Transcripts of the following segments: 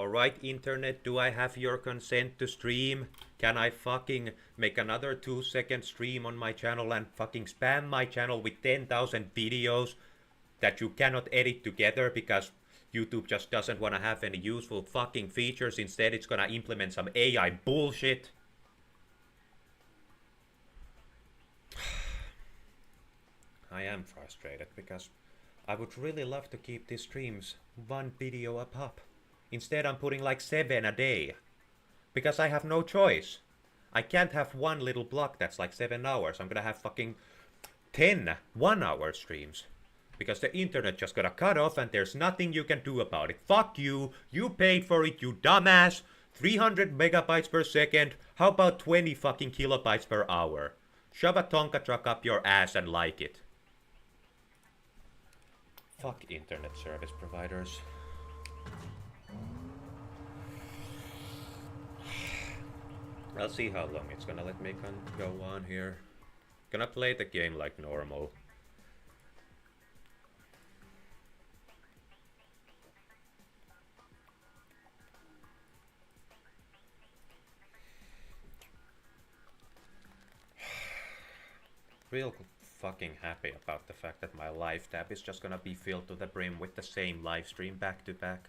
Alright, internet, do I have your consent to stream? Can I fucking make another 2-second stream on my channel and fucking spam my channel with 10,000 videos that you cannot edit together because YouTube just doesn't want to have any useful fucking features. Instead, it's gonna implement some AI bullshit. I am frustrated because I would really love to keep these streams one video a pop. Instead, I'm putting like 7 a day. Because I have no choice. I can't have one little block that's like 7 hours. I'm gonna have fucking 10 1-hour streams. Because the internet just got cut off and there's nothing you can do about it. Fuck you. You paid for it, you dumbass. 300 megabytes per second. How about 20 fucking kilobytes per hour? Shove a Tonka truck up your ass and like it. Fuck internet service providers. I'll see how long it's gonna let me go on here. Gonna play the game like normal. Real fucking happy about the fact that my live tab is just gonna be filled to the brim with the same live stream back to back.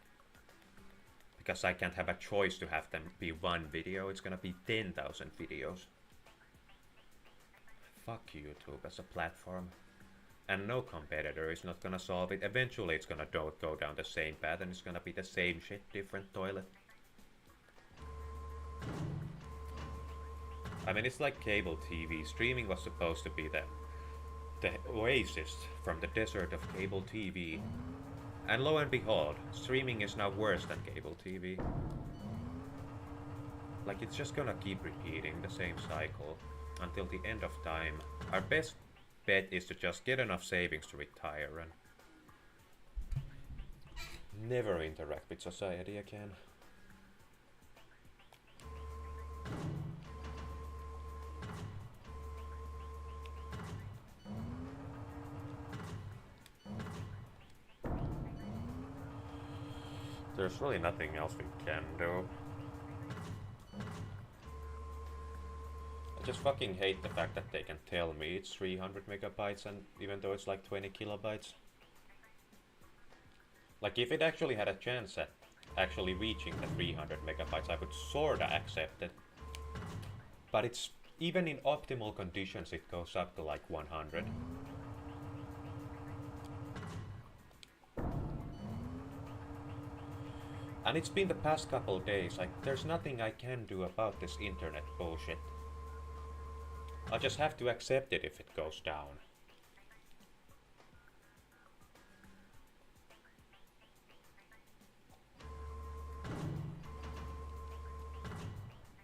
Because I can't have a choice to have them be one video, it's gonna be 10,000 videos. Fuck YouTube as a platform. And no competitor is not gonna solve it. Eventually it's gonna go down the same path and it's gonna be the same shit, different toilet. I mean, it's like cable TV. Streaming was supposed to be the oasis from the desert of cable TV. And lo and behold, streaming is now worse than cable TV. Like, it's just gonna keep repeating the same cycle until the end of time. Our best bet is to just get enough savings to retire and never interact with society again. There's really nothing else we can do. I just fucking hate the fact that they can tell me it's 300 megabytes and even though it's like 20 kilobytes. Like, if it actually had a chance at actually reaching the 300 megabytes, I would sorta accept it. But it's, even in optimal conditions, it goes up to like 100. And it's been the past couple days, like, there's nothing I can do about this internet bullshit. I'll just have to accept it if it goes down.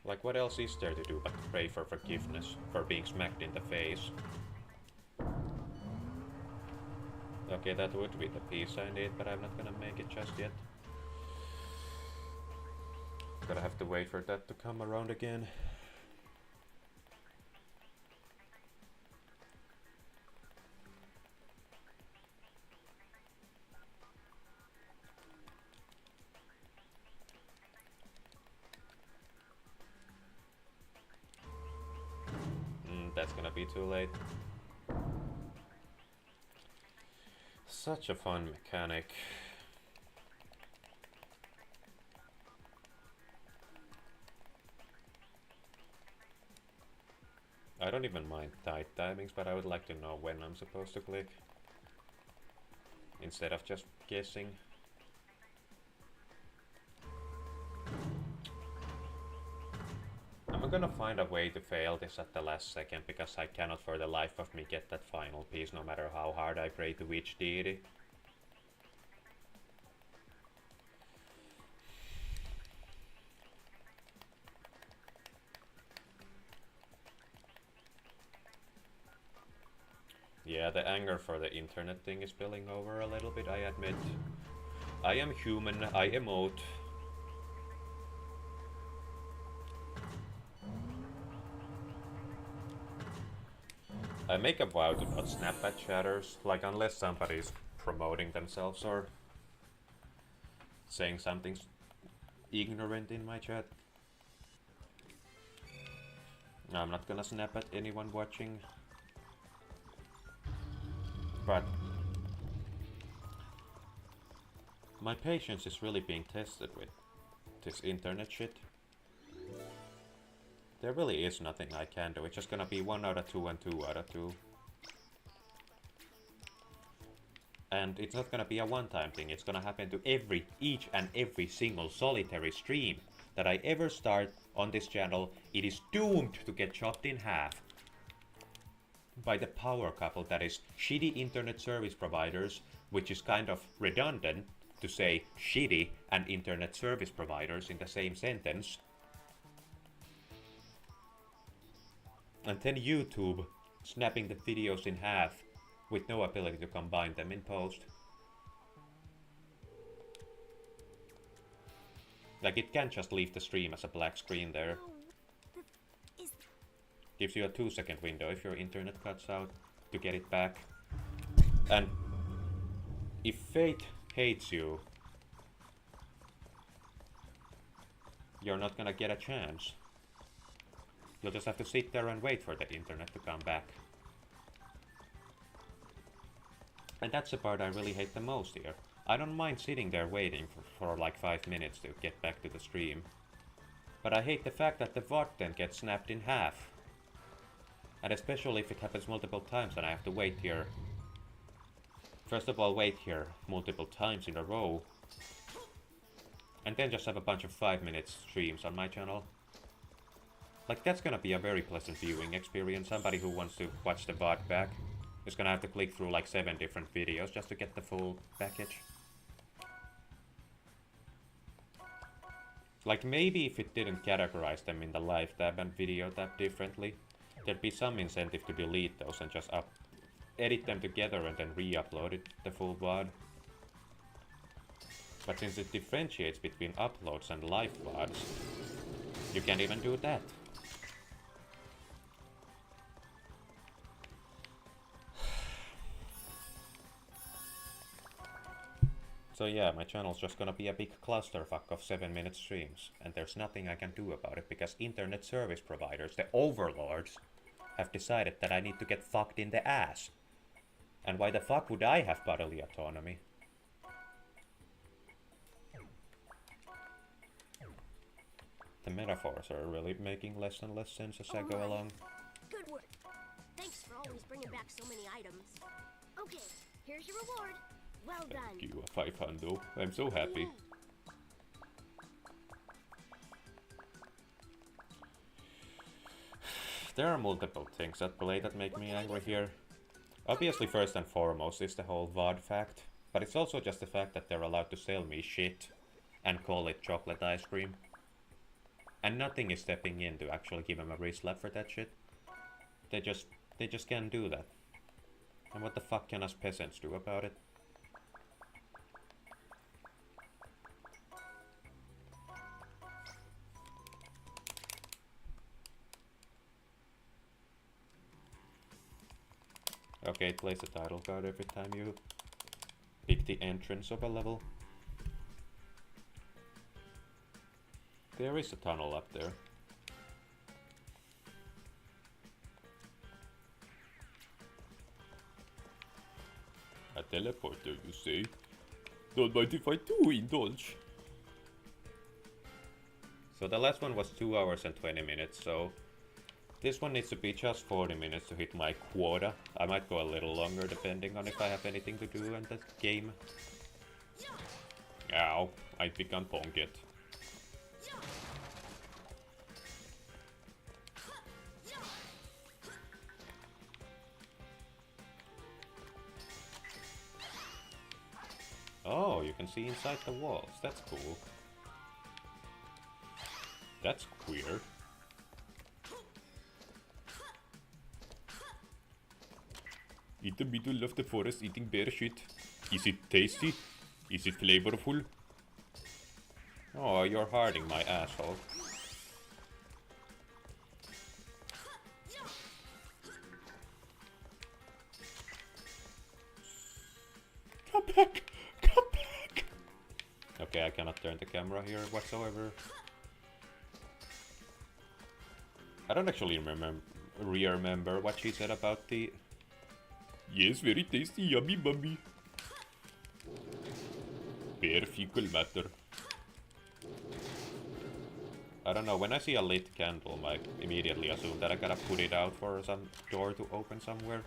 Like, what else is there to do but to pray for forgiveness for being smacked in the face? Okay, that would be the piece I need, but I'm not gonna make it just yet. Gonna have to wait for that to come around again. That's gonna be too late. Such a fun mechanic. I don't even mind tight timings, but I would like to know when I'm supposed to click. Instead of just guessing. I'm gonna find a way to fail this at the last second, because I cannot for the life of me get that final piece no matter how hard I pray to which deity. Yeah, the anger for the internet thing is spilling over a little bit, I admit. I am human, I emote. I make a vow to not snap at chatters, like unless somebody's promoting themselves or saying something ignorant in my chat. I'm not gonna snap at anyone watching. But my patience is really being tested with this internet shit. There really is nothing I can do. It's just gonna be 1 out of 2 and 2 out of 2. And it's not gonna be a one-time thing. It's gonna happen to each and every single solitary stream that I ever start on this channel. It is doomed to get chopped in half by the power couple that is shitty internet service providers, which is kind of redundant to say shitty and internet service providers in the same sentence. And then YouTube snapping the videos in half with no ability to combine them in post. Like, it can't just leave the stream as a black screen there. Gives you a 2-second window if your internet cuts out to get it back. And if fate hates you, you're not gonna get a chance. You'll just have to sit there and wait for the internet to come back. And that's the part I really hate the most here. I don't mind sitting there waiting for like 5 minutes to get back to the stream. But I hate the fact that the VOD then gets snapped in half. And especially if it happens multiple times and I have to wait here. First of all, wait here multiple times in a row. And then just have a bunch of 5-minute streams on my channel. Like, that's gonna be a very pleasant viewing experience. Somebody who wants to watch the VOD back is gonna have to click through like 7 different videos just to get the full package. Like, maybe if it didn't categorize them in the live tab and video tab differently, there'd be some incentive to delete those and just edit them together and then re-upload it, the full VOD. But since it differentiates between uploads and live VODs, you can't even do that. So yeah, my channel's just gonna be a big clusterfuck of 7-minute streams, and there's nothing I can do about it because internet service providers, the overlords, have decided that I need to get fucked in the ass. And why the fuck would I have bodily autonomy? The metaphors are really making less and less sense as I go along. Good work. Thanks for always bringing back so many items. Okay, here's your reward. Well done. Thank you, 500. I'm so happy. There are multiple things at play that make me angry here. Obviously, first and foremost is the whole VOD fact, but it's also just the fact that they're allowed to sell me shit and call it chocolate ice cream. And nothing is stepping in to actually give them a re-slap for that shit. They just can't do that. And what the fuck can us peasants do about it? Okay, it plays a title card every time you pick the entrance of a level. There is a tunnel up there. A teleporter, you say? Don't mind if I do indulge. So the last one was 2 hours and 20 minutes, so this one needs to be just 40 minutes to hit my quota. I might go a little longer depending on if I have anything to do in the game. Ow, I think I'm bonked. Oh, you can see inside the walls. That's cool. That's queer. In the middle of the forest eating bear shit. Is it tasty? Is it flavorful? Oh, you're harding my asshole. Come back! Come back! Okay, I cannot turn the camera here whatsoever. I don't actually remember what she said about the... Yes, very tasty, yummy mummy. Bare fecal matter. I don't know, when I see a lit candle, I immediately assume that I gotta put it out for some door to open somewhere.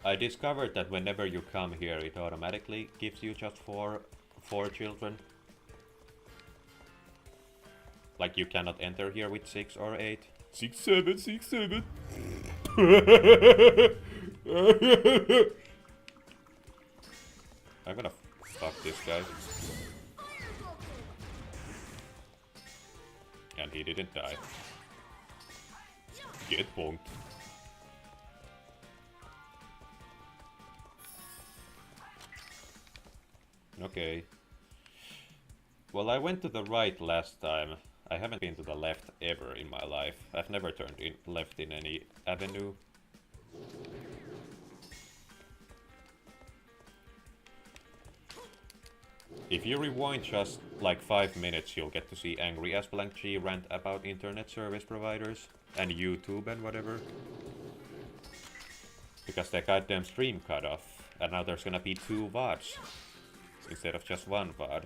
I discovered that whenever you come here, it automatically gives you just four children. Like you cannot enter here with 6 or 8. 6, 7, 6, 7. I'm gonna fuck this guy. And he didn't die. Get bonked. Okay. Well, I went to the right last time. I haven't been to the left ever in my life. I've never turned left in any avenue. If you rewind just like 5 minutes, you'll get to see Angry as Blank G rant about internet service providers and YouTube and whatever. Because their goddamn stream cut off, and now there's gonna be 2 VODs instead of just 1 VOD.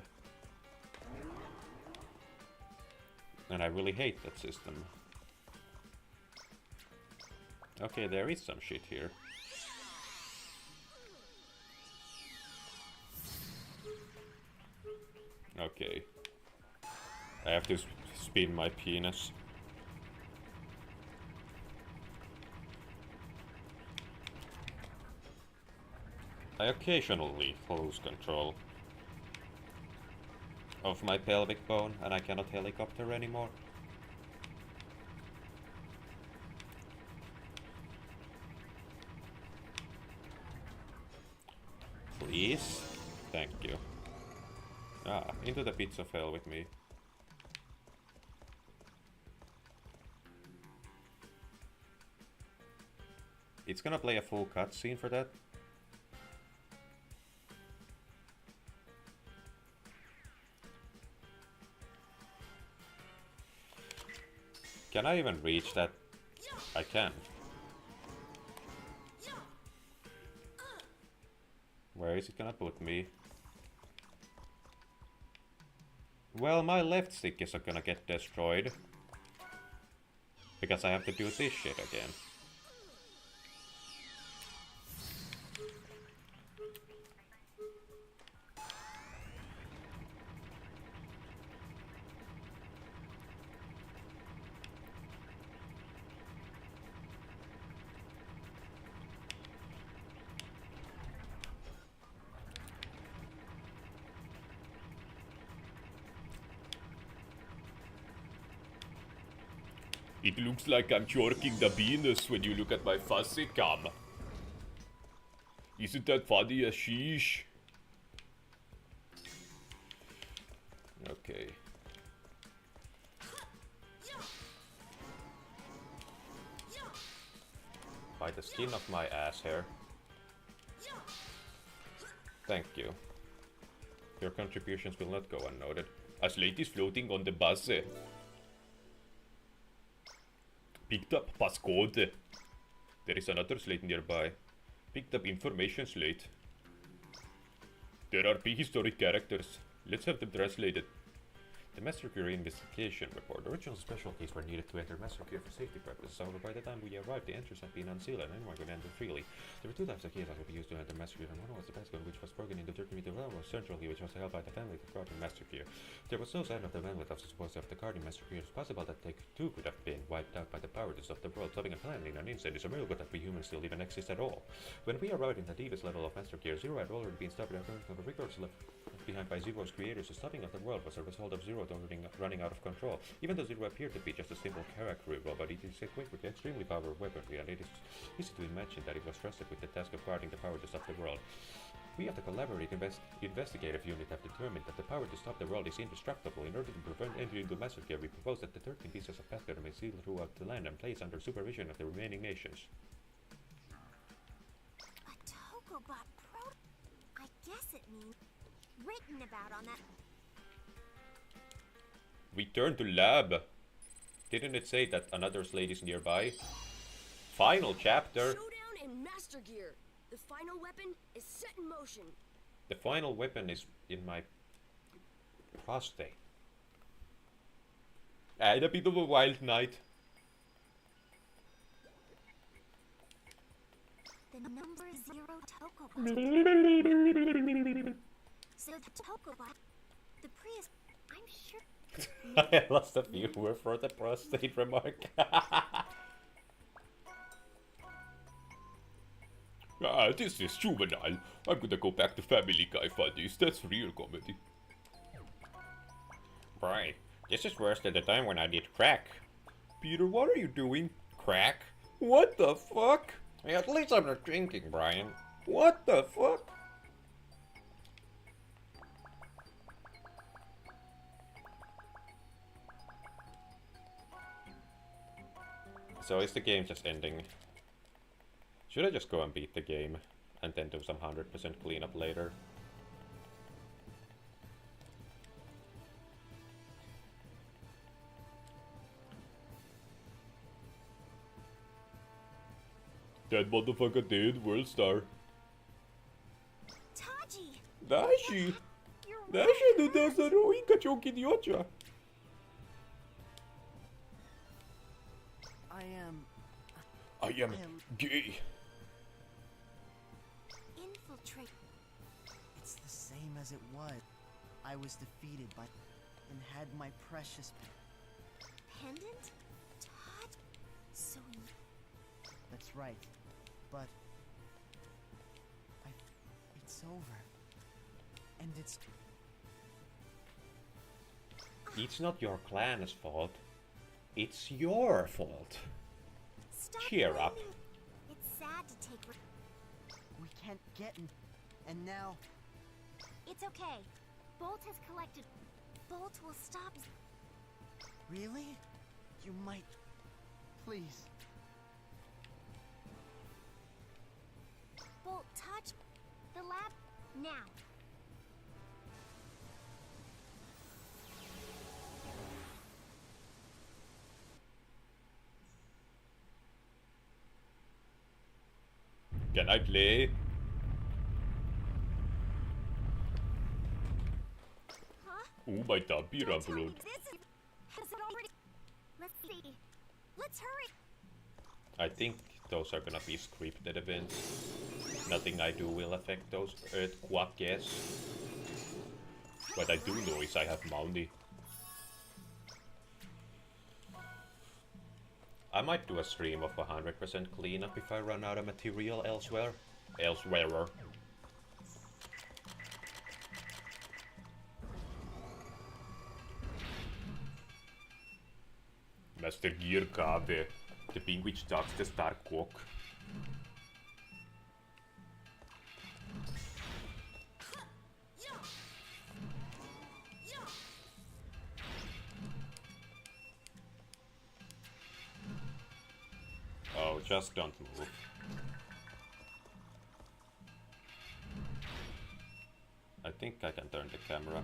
And I really hate that system. Okay, there is some shit here. Okay. I have to spin my penis. I occasionally lose control of my pelvic bone, and I cannot helicopter anymore. Please? Thank you. Ah, into the pits of hell with me. It's gonna play a full cutscene for that. Can I even reach that? I can. Where is it gonna put me? Well, my left stick is gonna get destroyed. Because I have to do this shit again. It looks like I'm jorking the penis when you look at my fuzzy cum. Isn't that funny as sheesh? Okay. By the skin of my ass hair. Thank you. Your contributions will not go unnoted. A slate is floating on the bus. Picked up passcode. There is another slate nearby. Picked up information slate. There are prehistoric characters. Let's have them translated. The Massacre investigation report. Original special keys were needed to enter Massacre for safety purposes. However, by the time we arrived, the entries had been unsealed and anyone could enter freely. There were 2 types of keys that could be used to enter Massacre, and one was the passcode, which was broken into 30-meter railroad centrally, which was held by the family of the Guardian Massacre. There was no sign of the family of the supposed of the Guardian Massacre. It's possible that they too could have been wiped out by the powers of the world. Solving a plan in an instant is a miracle that we humans still even exist at all. When we arrived in the deepest level of Massacre, Zero had already been stopped and the records left behind by Zero's creators. The stopping of the world was a result of Zero running out of control. Even though Zero appeared to be just a simple Karakuri robot, it is equipped with extremely powerful weaponry, and it is easy to imagine that it was trusted with the task of guarding the power to stop the world. We of the collaborative investigative unit have determined that the power to stop the world is indestructible. In order to prevent entry into Massacre, we propose that the 13 pieces of passcode may sealed throughout the land and placed under supervision of the remaining nations. A Tokobot Pro. I guess it means written about on that. Return to lab. Didn't it say that another slate is nearby? Final chapter. Showdown in Master Gear. The final weapon is set in motion. The final weapon is in my prostate. I had a bit of a wild night. The number is 0 Tokobot. So the Tokobot, the Prius, I'm sure. I lost a viewer for the prostate remark. This is juvenile. I'm gonna go back to Family Guy funnies. That's real comedy. Brian, this is worse than the time when I did crack. Peter, what are you doing? Crack? What the fuck? Hey, at least I'm not drinking, Brian. What the fuck? So is the game just ending? Should I just go and beat the game and then do some 100% cleanup later? That motherfucker did, world star. Taji! Dashi! You're Dashi, du där så roiga idiotja! I am gay. Infiltrate. It's the same as it was. I was defeated by and had my precious Pendant? Todd? So That's right. But it's over. And it's Not your clan's fault. It's your fault. stop Cheer up. blaming- It's sad to take. we can't get in. And now It's okay. Bolt has collected. Bolt will stop. really? You might please. Bolt, touch the lab now. Can I play? Huh? Oh my tabby Don't tell me rumbled. this is- has it already? Let's see. Let's hurry. I think those are gonna be scripted events. Nothing I do will affect those earthquakes. What I do know is I have Mounty. I might do a stream of 100% cleanup if I run out of material elsewhere. Master Gear Kave, the being which talks the Star Cock. Oh, just don't move. I think I can turn the camera.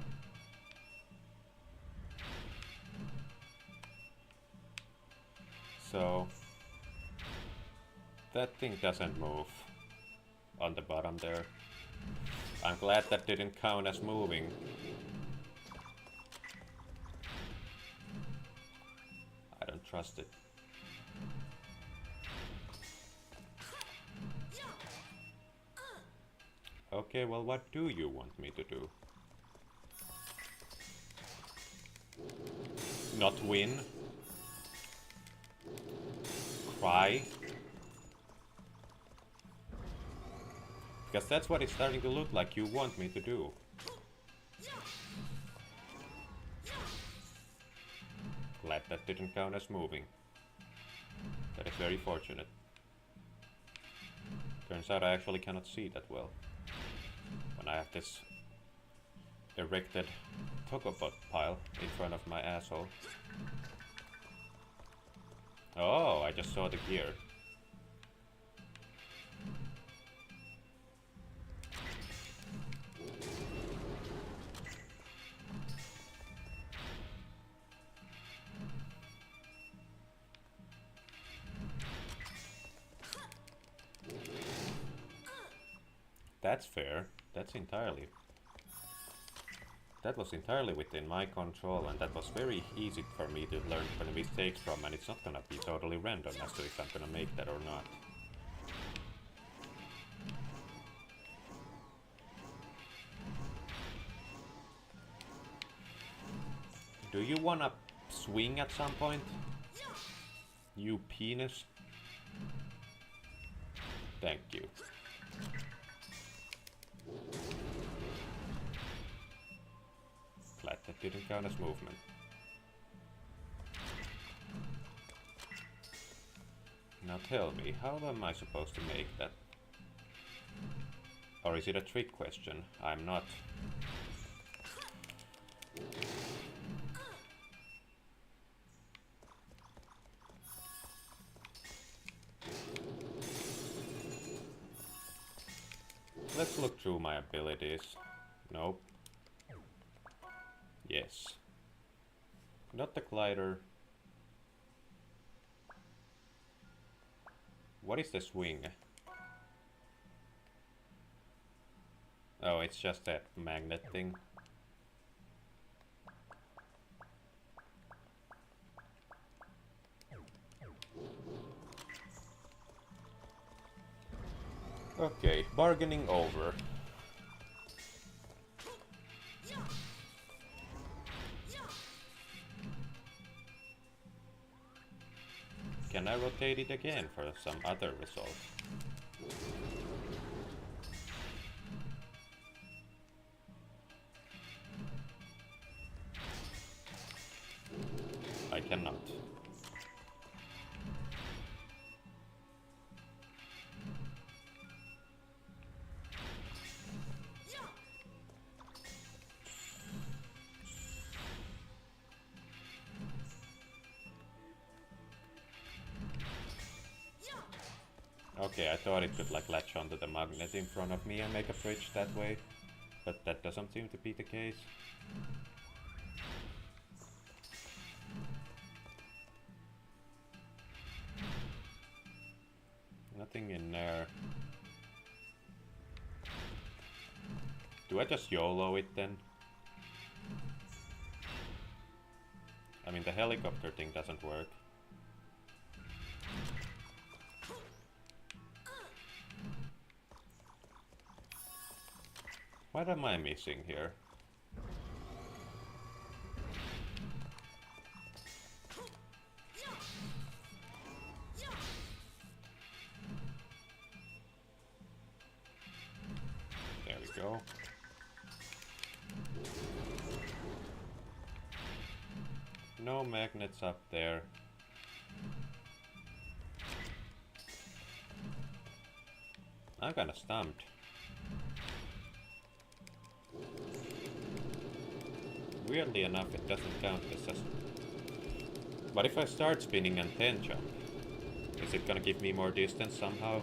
So that thing doesn't move on the bottom there. I'm glad that didn't count as moving. I don't trust it. Okay, well, what do you want me to do? Not win? Cry? Because that's what it's starting to look like you want me to do. Glad that didn't count as moving. That is very fortunate. Turns out I actually cannot see that well when I have this erected Tokobot pile in front of my asshole. Oh, I just saw the gear. That's fair. That was entirely within my control, and that was very easy for me to learn from the mistakes from, and it's not gonna be totally random as to if I'm gonna make that or not. Do you wanna swing at some point? You penis? Thank you. Glad that didn't count as movement. Now tell me, how am I supposed to make that? Or is it a trick question? I'm not. Let's look through my abilities. Nope. Yes. Not the glider. What is the swing? Oh, it's just that magnet thing. Okay, bargaining over. Can I rotate it again for some other result? I cannot. Okay, I thought it could like latch onto the magnet in front of me and make a bridge that way, but that doesn't seem to be the case. Nothing in there. Do I just YOLO it then? I mean, the helicopter thing doesn't work. What am I missing here? There we go. No magnets up there. I'm kinda stumped. Weirdly enough, it doesn't count as a... But if I start spinning and then jump, is it gonna give me more distance somehow?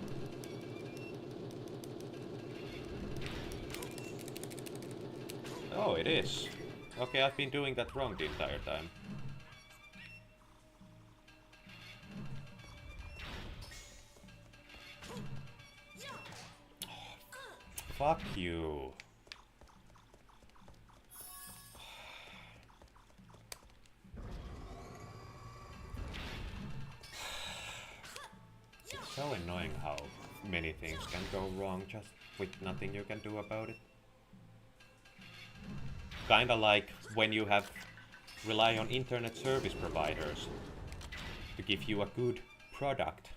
Oh, it is. Okay, I've been doing that wrong the entire time. Fuck you. It's so annoying how many things can go wrong just with nothing you can do about it. Kinda like when you have rely on internet service providers to give you a good product.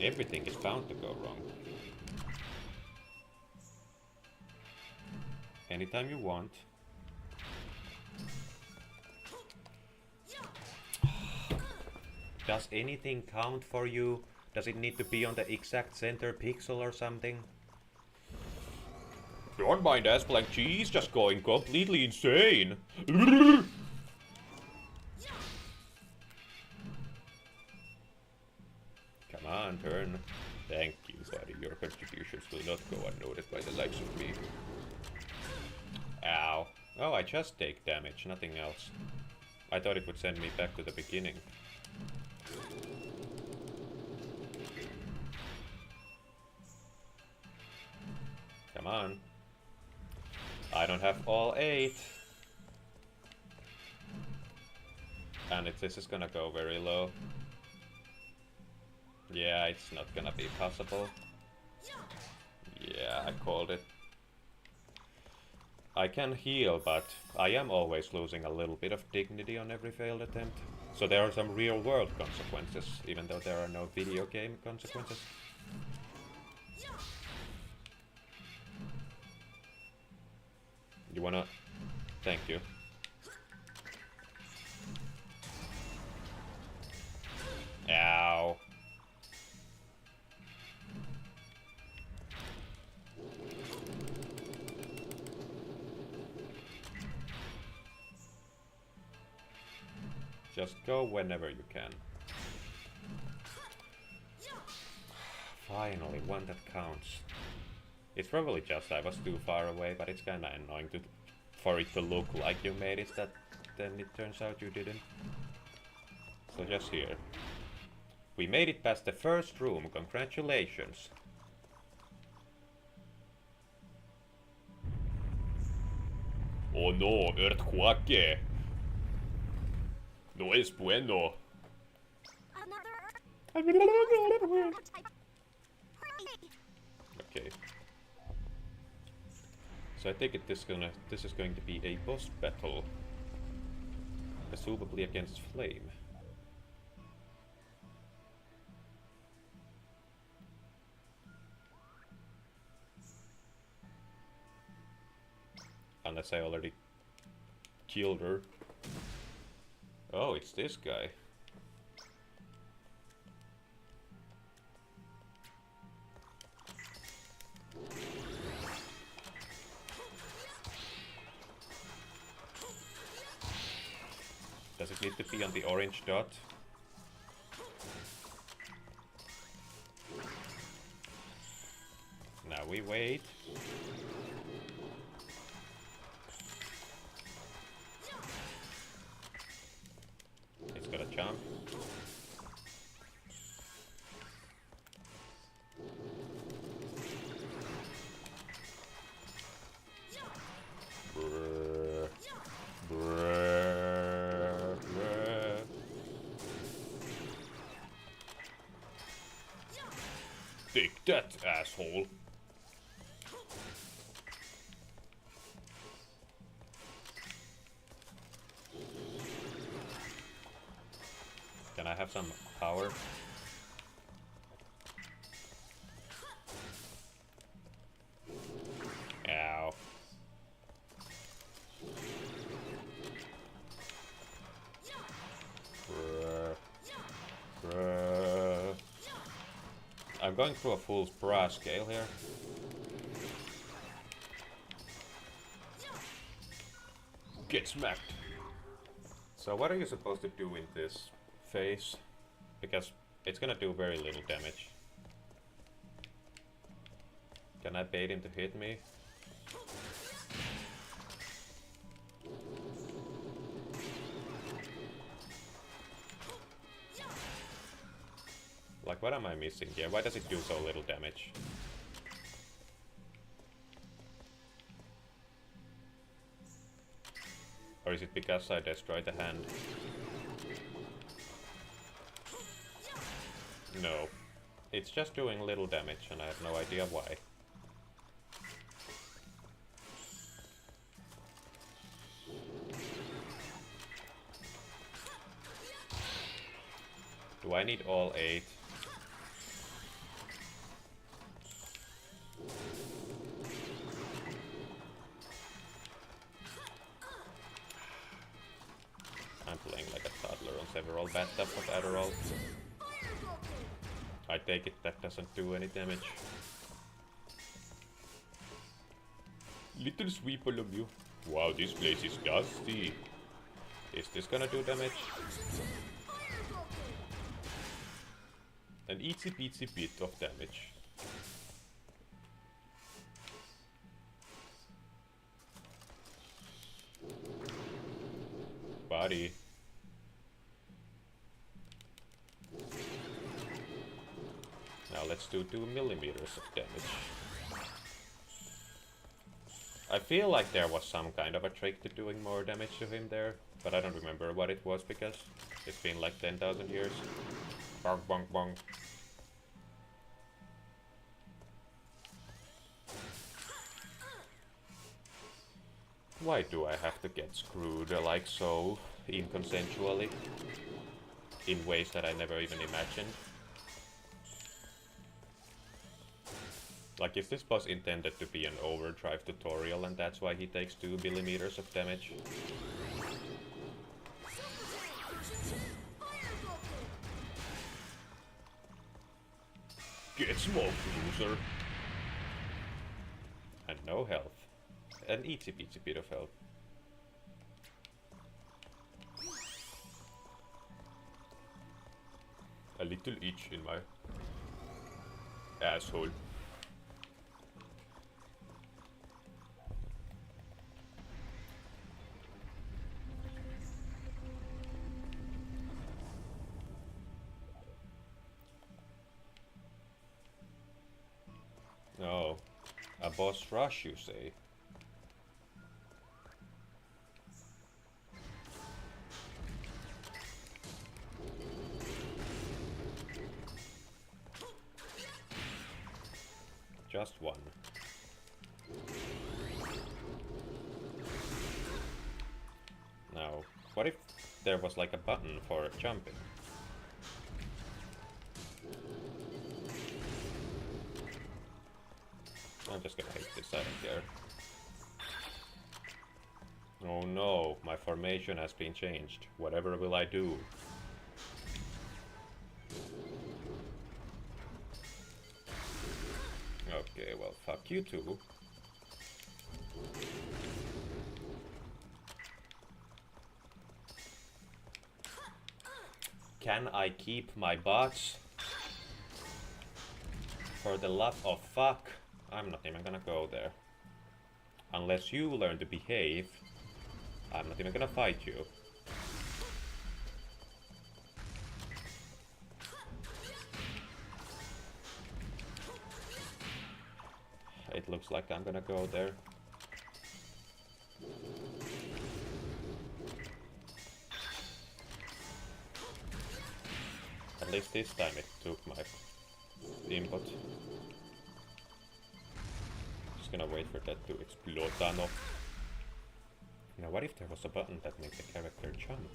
Everything is bound to go wrong. Anytime you want. Does anything count for you? Does it need to be on the exact center pixel or something? Don't mind Asblank, she's just going completely insane. Come on, turn. Thank you, buddy. Your contributions will not go unnoticed by the likes of me. Ow. Oh, I just take damage, nothing else. I thought it would send me back to the beginning. Come on. I don't have all 8. And this is gonna go very low. Yeah, it's not gonna be possible. Yeah, I called it. I can heal, but I am always losing a little bit of dignity on every failed attempt. So there are some real world consequences, even though there are no video game consequences. You wanna... Thank you. Ow. Just go whenever you can. Finally, one that counts. It's probably just I was too far away, but it's kinda annoying for it to look like you made it, that then it turns out you didn't. So just here. We made it past the first room, congratulations. Oh no, earthquake. No es bueno. Okay. So I take it this is going to be a boss battle. Presumably against Flame. Unless I already killed her. Oh, it's this guy. Does it need to be on the orange dot? Now we wait. It's gonna jump. Brrr. Brrr. Brrr. Take that, asshole. Can I have some power? Ow. Bruh. Bruh. I'm going through a full bra scale here. Get smacked. So what are you supposed to do in this phase? Because it's gonna do very little damage. Can I bait him to hit me? Like, what am I missing here? Why does it do so little damage? Or is it because I destroyed the hand? No. It's just doing little damage and I have no idea why. Do I need all 8? I'm playing like a toddler on several bathtubs of Adderall. I take it that doesn't do any damage. Little sweep all of you. Wow, this place is dusty. Is this gonna do damage? An itsy bitsy bit of damage. Buddy. Now let's do 2 millimeters of damage. I feel like there was some kind of a trick to doing more damage to him there, but I don't remember what it was because it's been like 10,000 years. Bonk, bonk, bonk. Why do I have to get screwed like so inconsensually? In ways that I never even imagined? Like, is this boss intended to be an overdrive tutorial and that's why he takes 2 millimeters of damage? Get smoked, loser! And no health. An itsy bitsy bit of health. A little itch in my asshole. No. A boss rush, you say? Just one. Now, what if there was like a button for jumping? I'm just gonna hit this, I don't care. Oh no, my formation has been changed. Whatever will I do? Okay, well, fuck you too. Can I keep my bots? For the love of fuck, I'm not even gonna go there. Unless you learn to behave, I'm not even gonna fight you. It looks like I'm gonna go there. At least this time it took my input. Just gonna wait for that to explode. Now what if there was a button that made the character jump?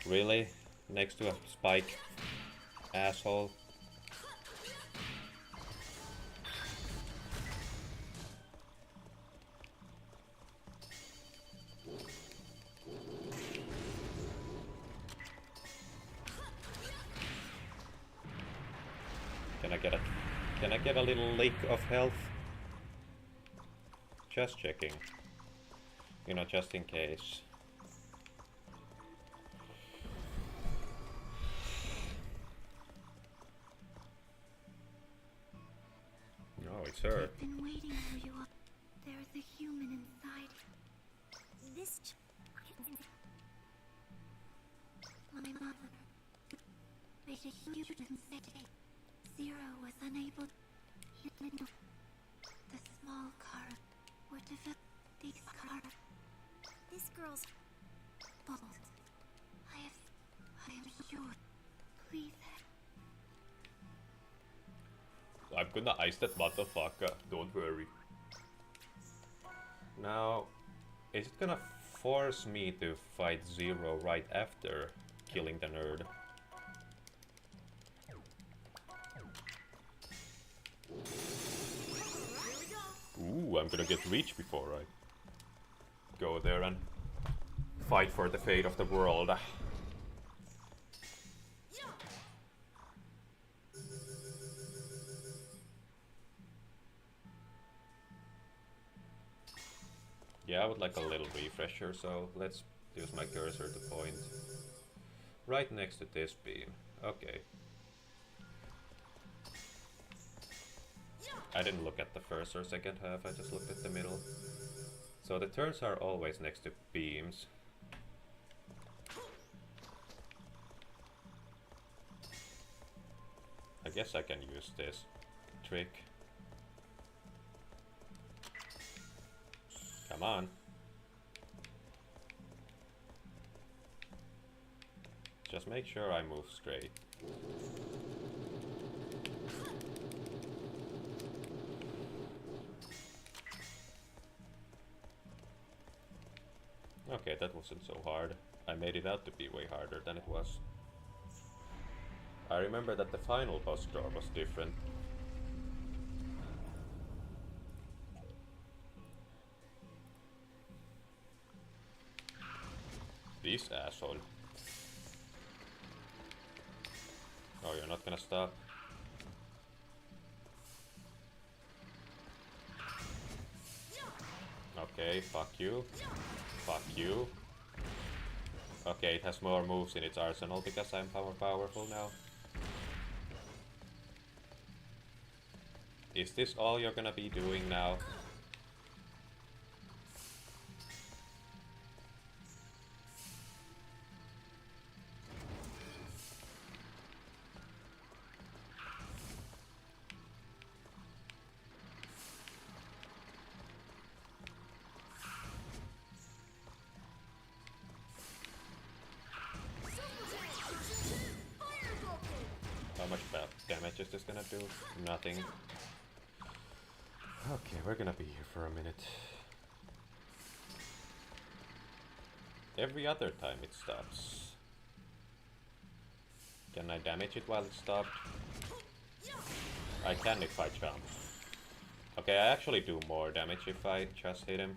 Really? Next to a spike? Asshole? Can I get a little lick of health? Just checking. You know, just in case. No, it's her. I've been waiting for you. There's a human inside. This My mother made a huge mistake. Zero was unable to handle the small car or develop these car this girl's fault. I am sure. Please. I'm gonna ice that motherfucker, don't worry. Now, is it gonna force me to fight Zero right after killing the nerd? Ooh, I'm gonna get rich before I go there and fight for the fate of the world. Yeah, I would like a little refresher, so let's use my cursor to point right next to this beam. Okay. I didn't look at the first or second half, I just looked at the middle. So the turns are always next to beams. I guess I can use this trick. Come on. Just make sure I move straight. Okay, that wasn't so hard. I made it out to be way harder than it was. I remember that the final boss door was different. This asshole. Oh, you're not gonna stop? Okay, fuck you. Fuck you. Okay, it has more moves in its arsenal because I'm powerful now. Is this all you're gonna be doing now? How much damage is this gonna do? Nothing. Okay, we're gonna be here for a minute. Every other time it stops. Can I damage it while it stopped? I can if I jump. Okay, I actually do more damage if I just hit him.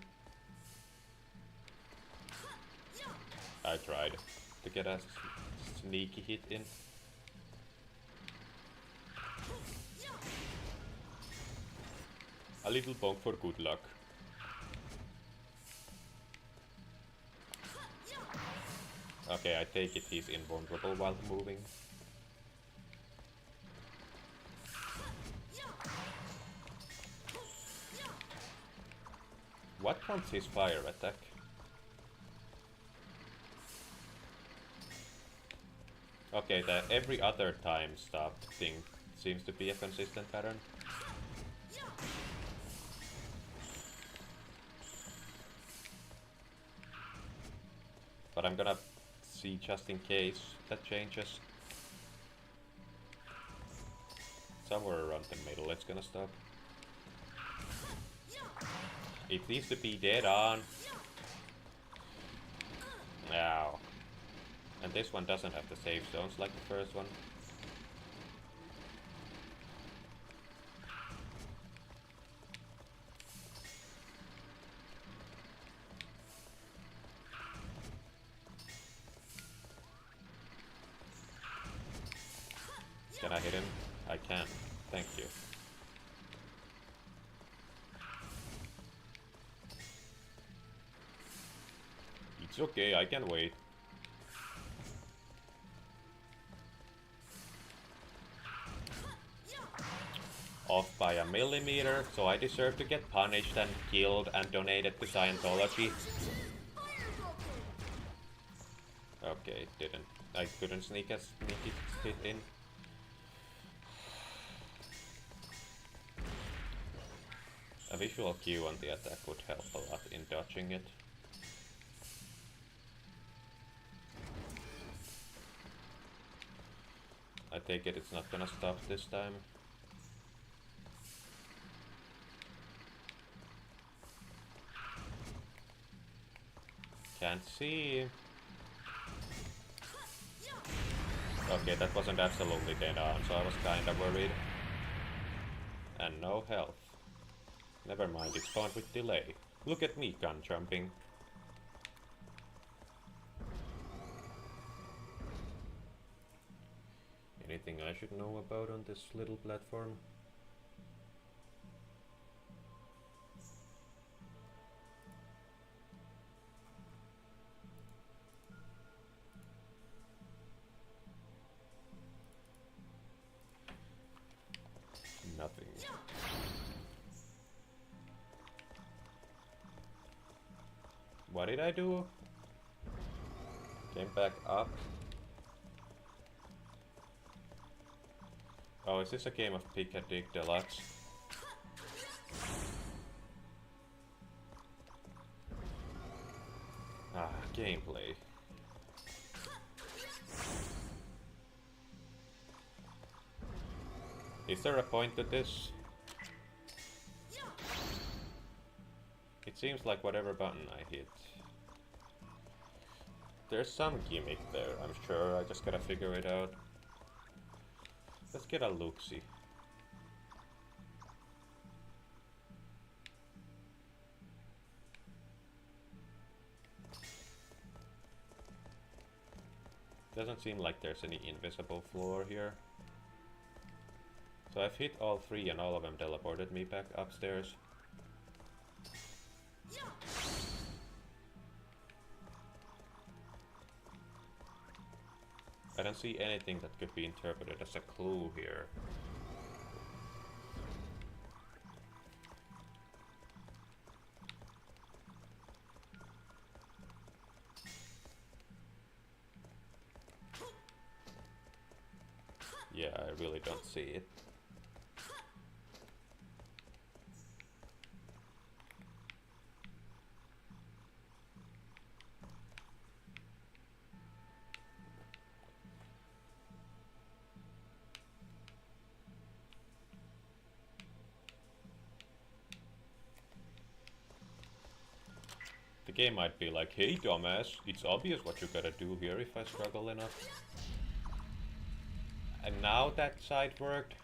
I tried to get a sneaky hit in. A little bonk for good luck. Okay, I take it he's invulnerable while moving. What prompts his fire attack? Okay, the every other time stop thing seems to be a consistent pattern. But I'm gonna see just in case that changes. Somewhere around the middle it's gonna stop. It needs to be dead on. Ow. And this one doesn't have the safe zones like the first one. Can I hit him? I can. Thank you. It's okay, I can wait. Off by a millimeter, so I deserve to get punished and killed and donated to Scientology. Okay, didn't. I couldn't sneak a sneaky hit in. A visual cue on the attack would help a lot in dodging it. I take it it's not gonna stop this time. Can't see. Okay, that wasn't absolutely dead on, so I was kinda worried. And no health. Never mind, it spawned with delay. Look at me gun jumping. Anything I should know about on this little platform? Nothing. What did I do? Came back up. Oh, is this a game of Pick a Dig Deluxe? Ah, gameplay. Is there a point to this? It seems like whatever button I hit. There's some gimmick there, I'm sure. I just gotta figure it out. Let's get a look-see. Doesn't seem like there's any invisible floor here. So I've hit all three and all of them teleported me back upstairs. I don't see anything that could be interpreted as a clue here. Yeah, I really don't see it. The game might be like, hey dumbass, it's obvious what you gotta do here if I struggle enough. And now that side worked.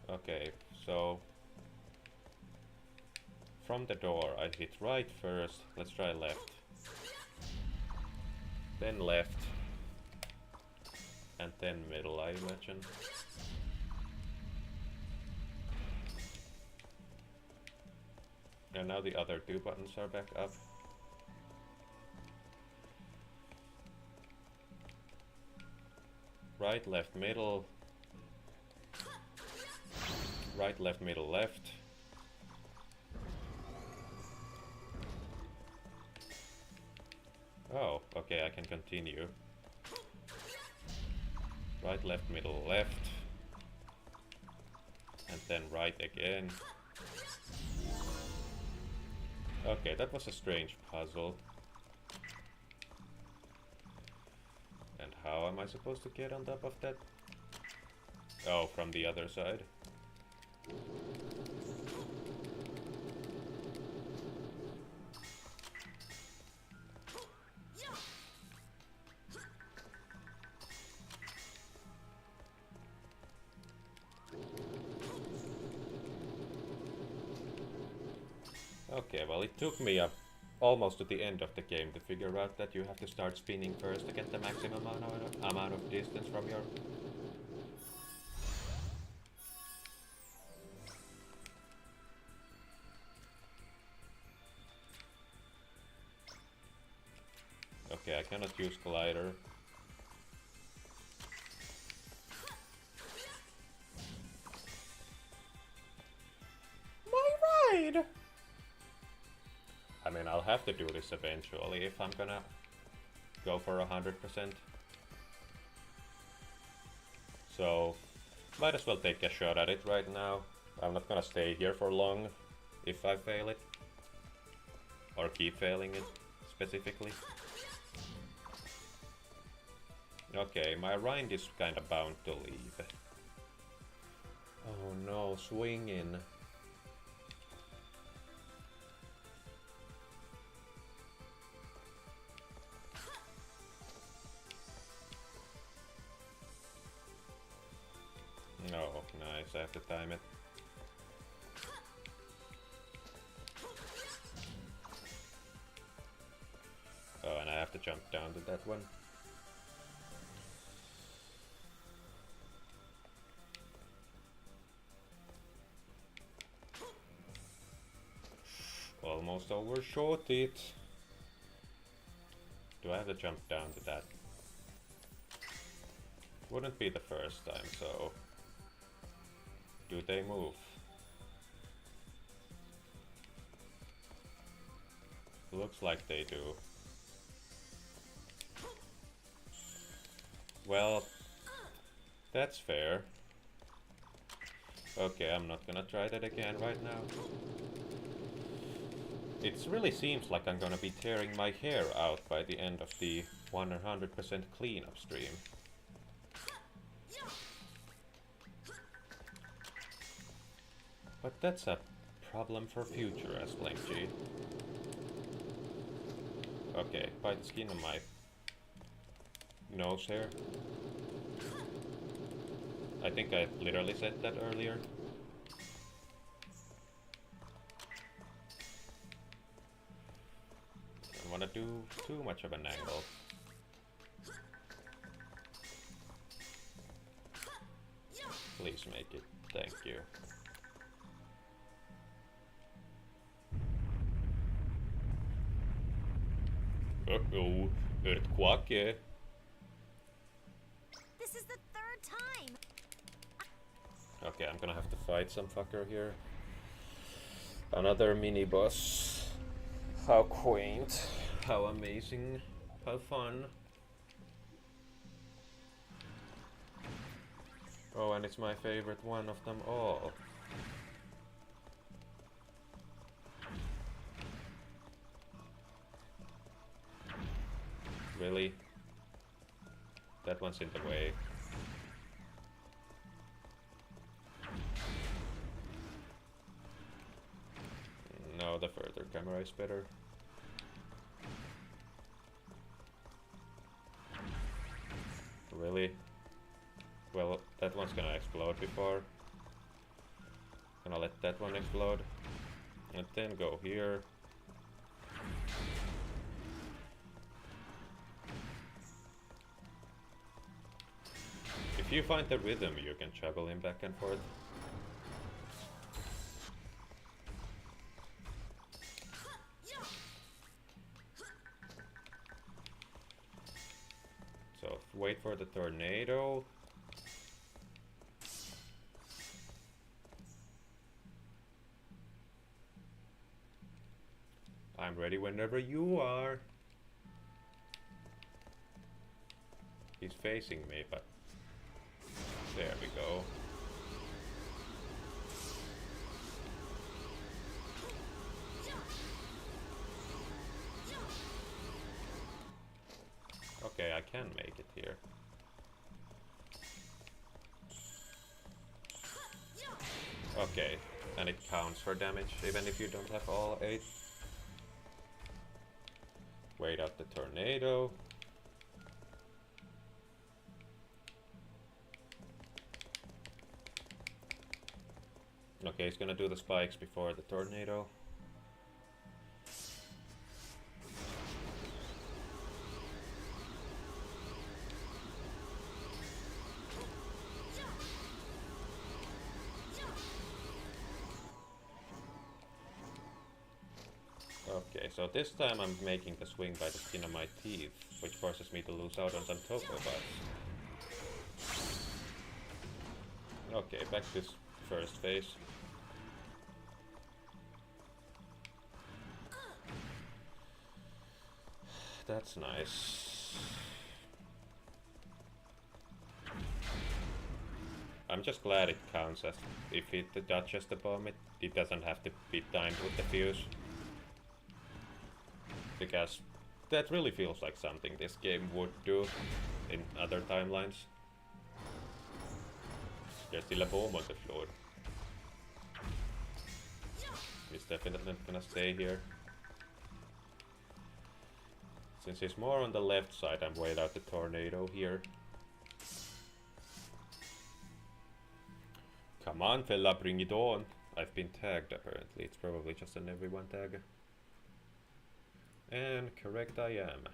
Okay, so from the door I hit right first. Let's try left. Then left. And then middle, I imagine. And now the other two buttons are back up. Right, left, middle. Right, left, middle, left. Oh, okay, I can continue. Right, left, middle, left. And then right again. Okay, that was a strange puzzle. And how am I supposed to get on top of that? Oh, from the other side. Okay, well it took me up almost to the end of the game to figure out that you have to start spinning first to get the maximum amount of distance from your... Okay, I cannot use glider. My ride! I mean, I'll have to do this eventually if I'm gonna go for 100%. So, might as well take a shot at it right now. I'm not gonna stay here for long if I fail it. Or keep failing it, specifically. Okay, my rind is kinda bound to leave. Oh no, swinging. Oh, nice, I have to time it. Oh, and I have to jump down to that one. Almost overshot it. Do I have to jump down to that? Wouldn't be the first time, so... Do they move? Looks like they do. Well, that's fair. Okay, I'm not gonna try that again right now. It really seems like I'm gonna be tearing my hair out by the end of the 100% cleanup stream. But that's a problem for future as Blanky. Okay, by the skin of my nose hair. I think I literally said that earlier. Don't wanna do too much of an angle. Please make it. Thank you. Uh-oh, earthquake. This is the third time. Okay, I'm gonna have to fight some fucker here. Another mini boss. How quaint. How amazing. How fun. Oh, and it's my favorite one of them all. Really? That one's in the way. No, the further camera is better. Really? Well, that one's gonna explode before. Gonna let that one explode. And then go here. If you find the rhythm, you can juggle him back and forth. So wait for the tornado. I'm ready whenever you are. He's facing me, but there we go. Okay, I can make it here. Okay, and it counts for damage even if you don't have all 8. Wait out the tornado. Okay, he's gonna do the spikes before the tornado. Okay, so this time I'm making the swing by the skin of my teeth, which forces me to lose out on some Tokobots. Okay, back to first phase. That's nice. I'm just glad it counts as if it touches the bomb, it doesn't have to be timed with the fuse. Because that really feels like something this game would do in other timelines. There's still a bomb on the floor. He's definitely not gonna stay here. Since he's more on the left side, I'm wait out the tornado here. Come on, fella, bring it on. I've been tagged apparently. It's probably just an everyone tag. And correct I am.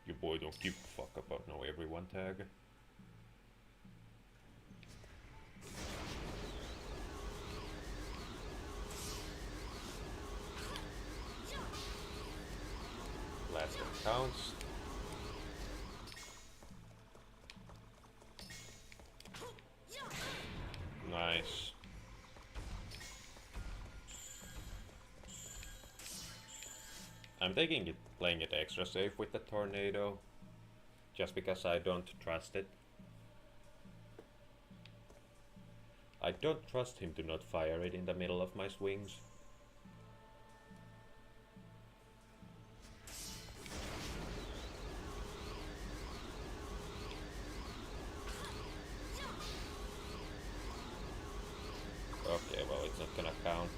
Your boy don't give a fuck about no everyone tag. Last one counts. Nice. I'm playing it extra safe with the tornado, just because I don't trust it. I don't trust him to not fire it in the middle of my swings. Okay, well, it's not gonna count.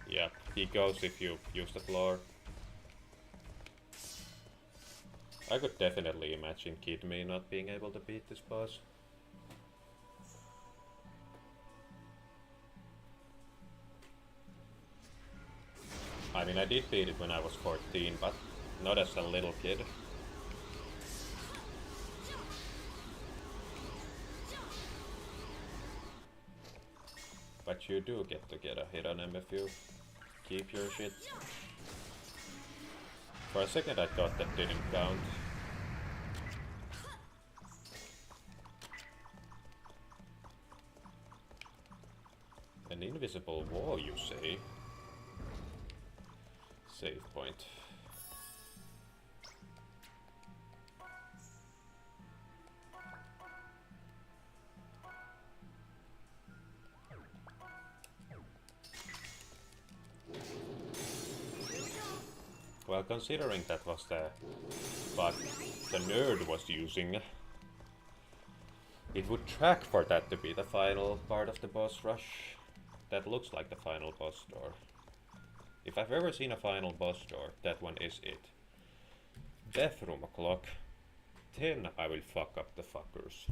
Yeah, he goes if you use the floor. I could definitely imagine Kid Me not being able to beat this boss. I mean, I did beat it when I was 14, but not as a little kid. But you do get to get a hit on him if you keep your shit. For a second I thought that didn't count. An invisible wall, you say? Save point. Well, considering that was the bug the nerd was using, it would track for that to be the final part of the boss rush. That looks like the final boss door. If I've ever seen a final boss door, that one is it. Death room clock. 10 I will fuck up the fuckers.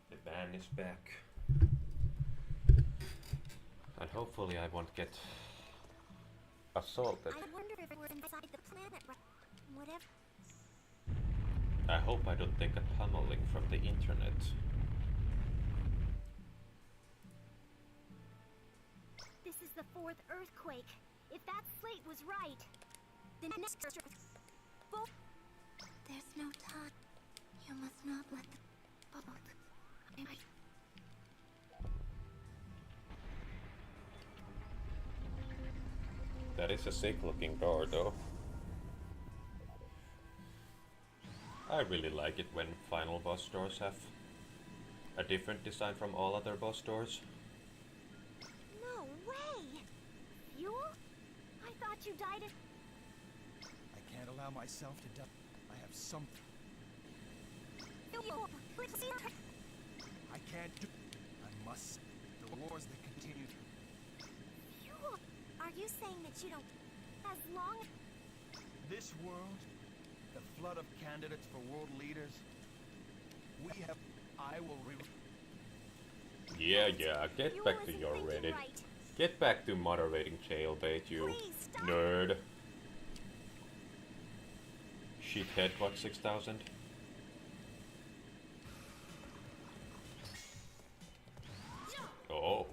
The ban is back. And hopefully I won't get assaulted. I wonder if we're inside the planet. Whatever. I hope I don't take a pummeling from the internet. This is the 4th earthquake. If that slate was right, the next earthquake. There's no time. You must not let the boat. That is a sick looking door though. I really like it when final boss doors have a different design from all other boss doors. No way! Fuel? I thought you died at... I can't allow myself to die. I have something. Fuel! Please see her. I can't do. I must. The wars that continue. Fuel! Are you saying that you don't... As long... This world, the flood of candidates for world leaders. We have. I will re. Yeah, get Fuel back to isn't your thinking Reddit. right. Get back to moderating jailbait, you Please stop. nerd. Shithead, what, 6000? Oh.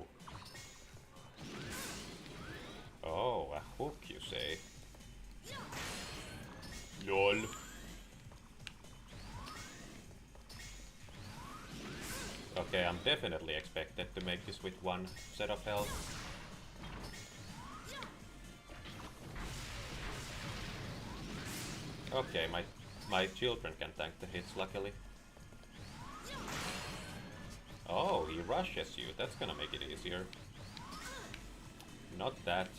Oh, a hook, you say? LOL. Okay, Okay, I'm definitely expected to make this with one set of health. Okay, my children can tank the hits, luckily. Oh, he rushes you. That's gonna make it easier. Not that.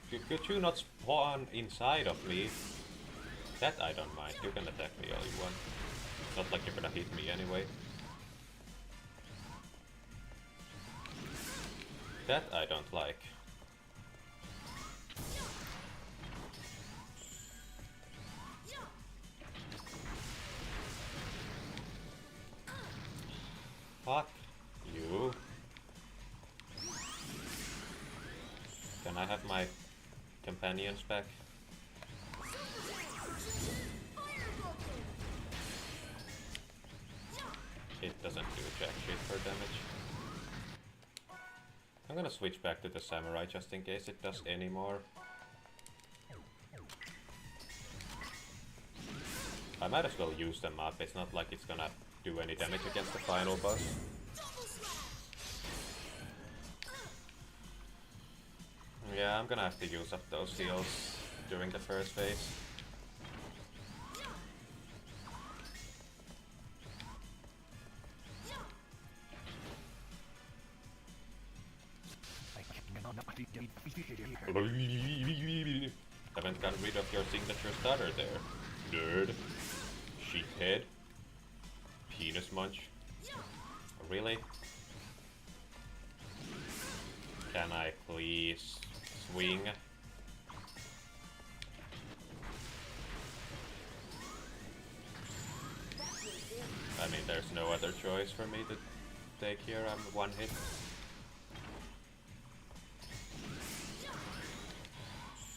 Could you not spawn inside of me? That I don't mind. You can attack me all you want. It's not like you're gonna hit me anyway. That I don't like. Fuck you. Can I have my companions back? It doesn't do jack shit for damage. I'm gonna switch back to the samurai just in case it does any more. I might as well use them up, it's not like it's gonna do any damage against the final boss. Yeah, I'm gonna have to use up those heals during the first phase. Haven't gotten rid of your signature stutter there, nerd. Sheephead. Penis munch. Really? Can I please swing? I mean, there's no other choice for me to take here. I'm one hit.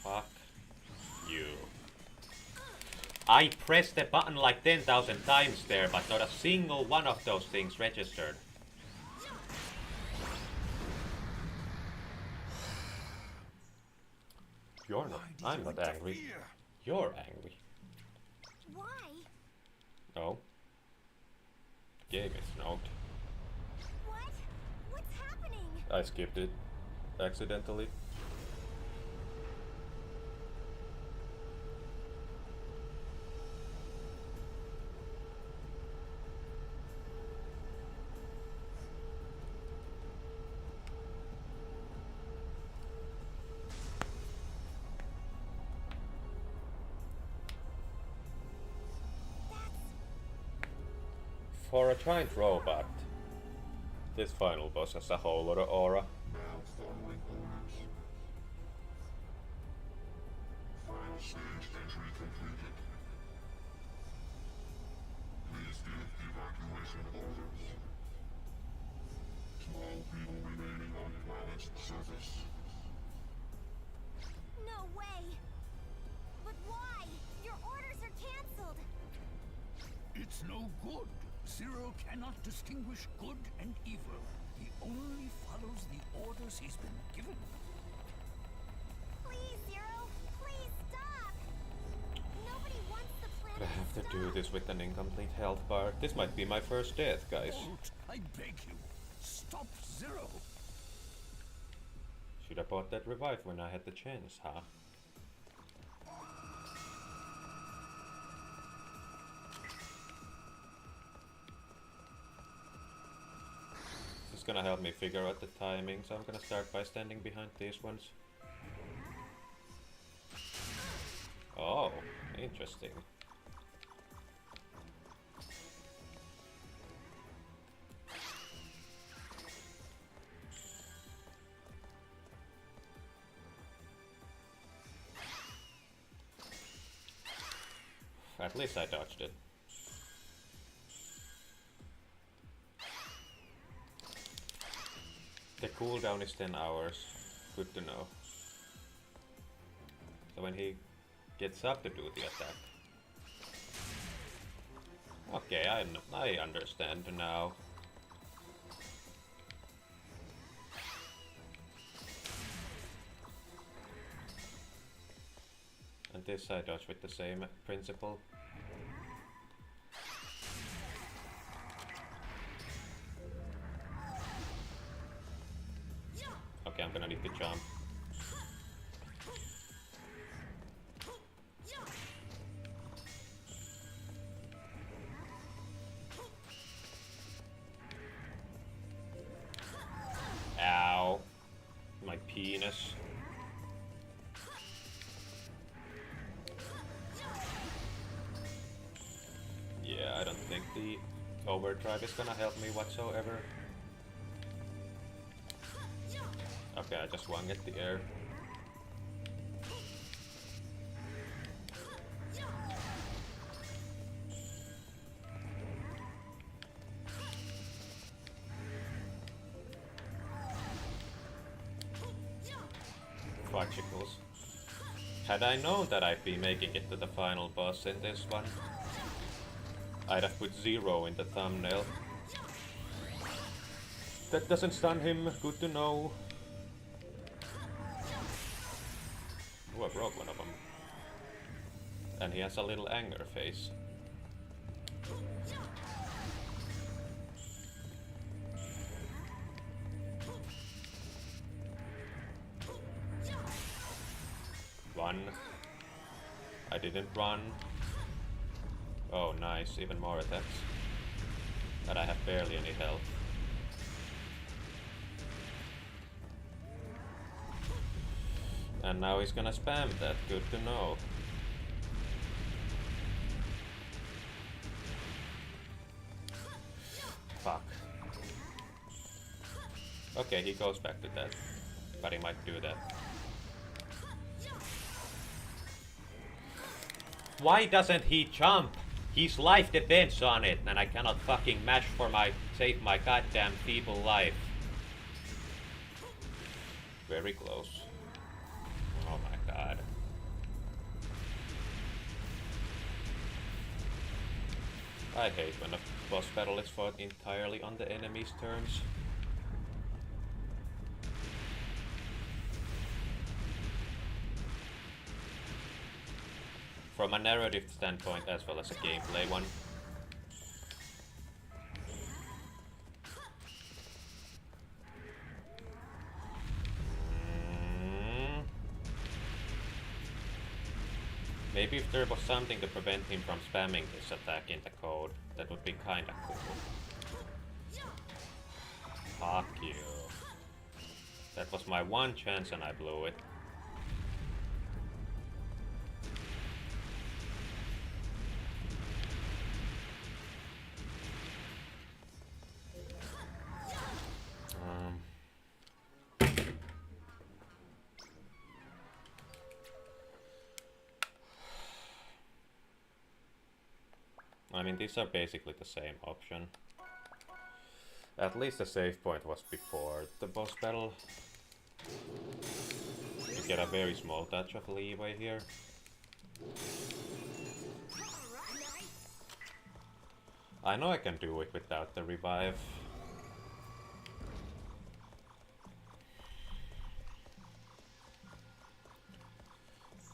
Fuck you. I pressed the button like 10,000 times there, but not a single one of those things registered. You're not. I'm not angry. You're angry. Why? Oh. Game is knocked. What? What's happening? I skipped it accidentally. For a giant robot, this final boss has a whole lot of aura. Final stage entry completed. Please give evacuation orders to all people remaining on the planet's surface. No way! But why? Your orders are cancelled! It's no good. Zero cannot distinguish good and evil. He only follows the orders he's been given. Please, Zero! Please stop! Nobody wants the planet I have to stop. do this with an incomplete health bar. This might be my first death, guys. Bolt, I beg you, stop Zero. Should have bought that revive when I had the chance, huh? This is gonna help me figure out the timing, so I'm gonna start by standing behind these ones. Oh, interesting. At least I dodged it. The cooldown is 10 hours. Good to know. So when he gets up to do the attack. Okay, I understand now. And this I dodge with the same principle. jump. Ow. My penis. Yeah, I don't think the overdrive is gonna help me whatsoever. Okay, I just swung at the air. Fudgicles. Had I known that I'd be making it to the final boss in this one, I'd have put 0 in the thumbnail. That doesn't stun him, good to know. Oh, I broke one of them. And he has a little anger face. One. I didn't run. Oh, nice, even more attacks. But I have barely any health. And now he's gonna spam that, good to know. Fuck. Okay, he goes back to that. But he might do that. Why doesn't he jump? His life depends on it, and I cannot fucking mash for save my goddamn feeble life. Very close. Oh my god. I hate when a boss battle is fought entirely on the enemy's terms. From a narrative standpoint as well as a gameplay one. Maybe if there was something to prevent him from spamming this attack in the code, that would be kinda cool. Fuck you. That was my one chance and I blew it. I mean, these are basically the same option. At least the save point was before the boss battle. You get a very small touch of leeway here. I know I can do it without the revive.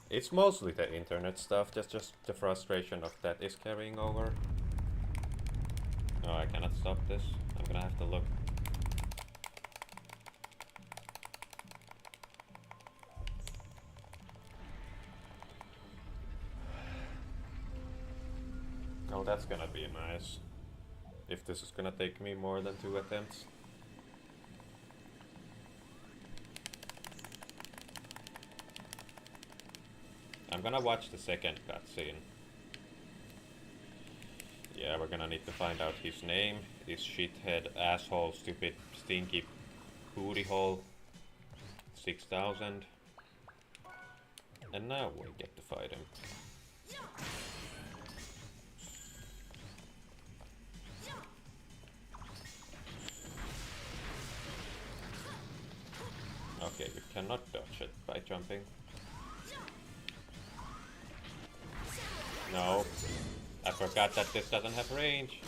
It's mostly the internet stuff, that's just the frustration of that is carrying over. No, I cannot stop this. I'm gonna have to look. Oh, that's gonna be nice. If this is gonna take me more than 2 attempts. I'm gonna watch the second cutscene. Yeah, we're gonna need to find out his name, his shithead, asshole, stupid, stinky booty hole 6000. And now we get to fight him. Okay, we cannot dodge it by jumping. No, I forgot that this doesn't have range.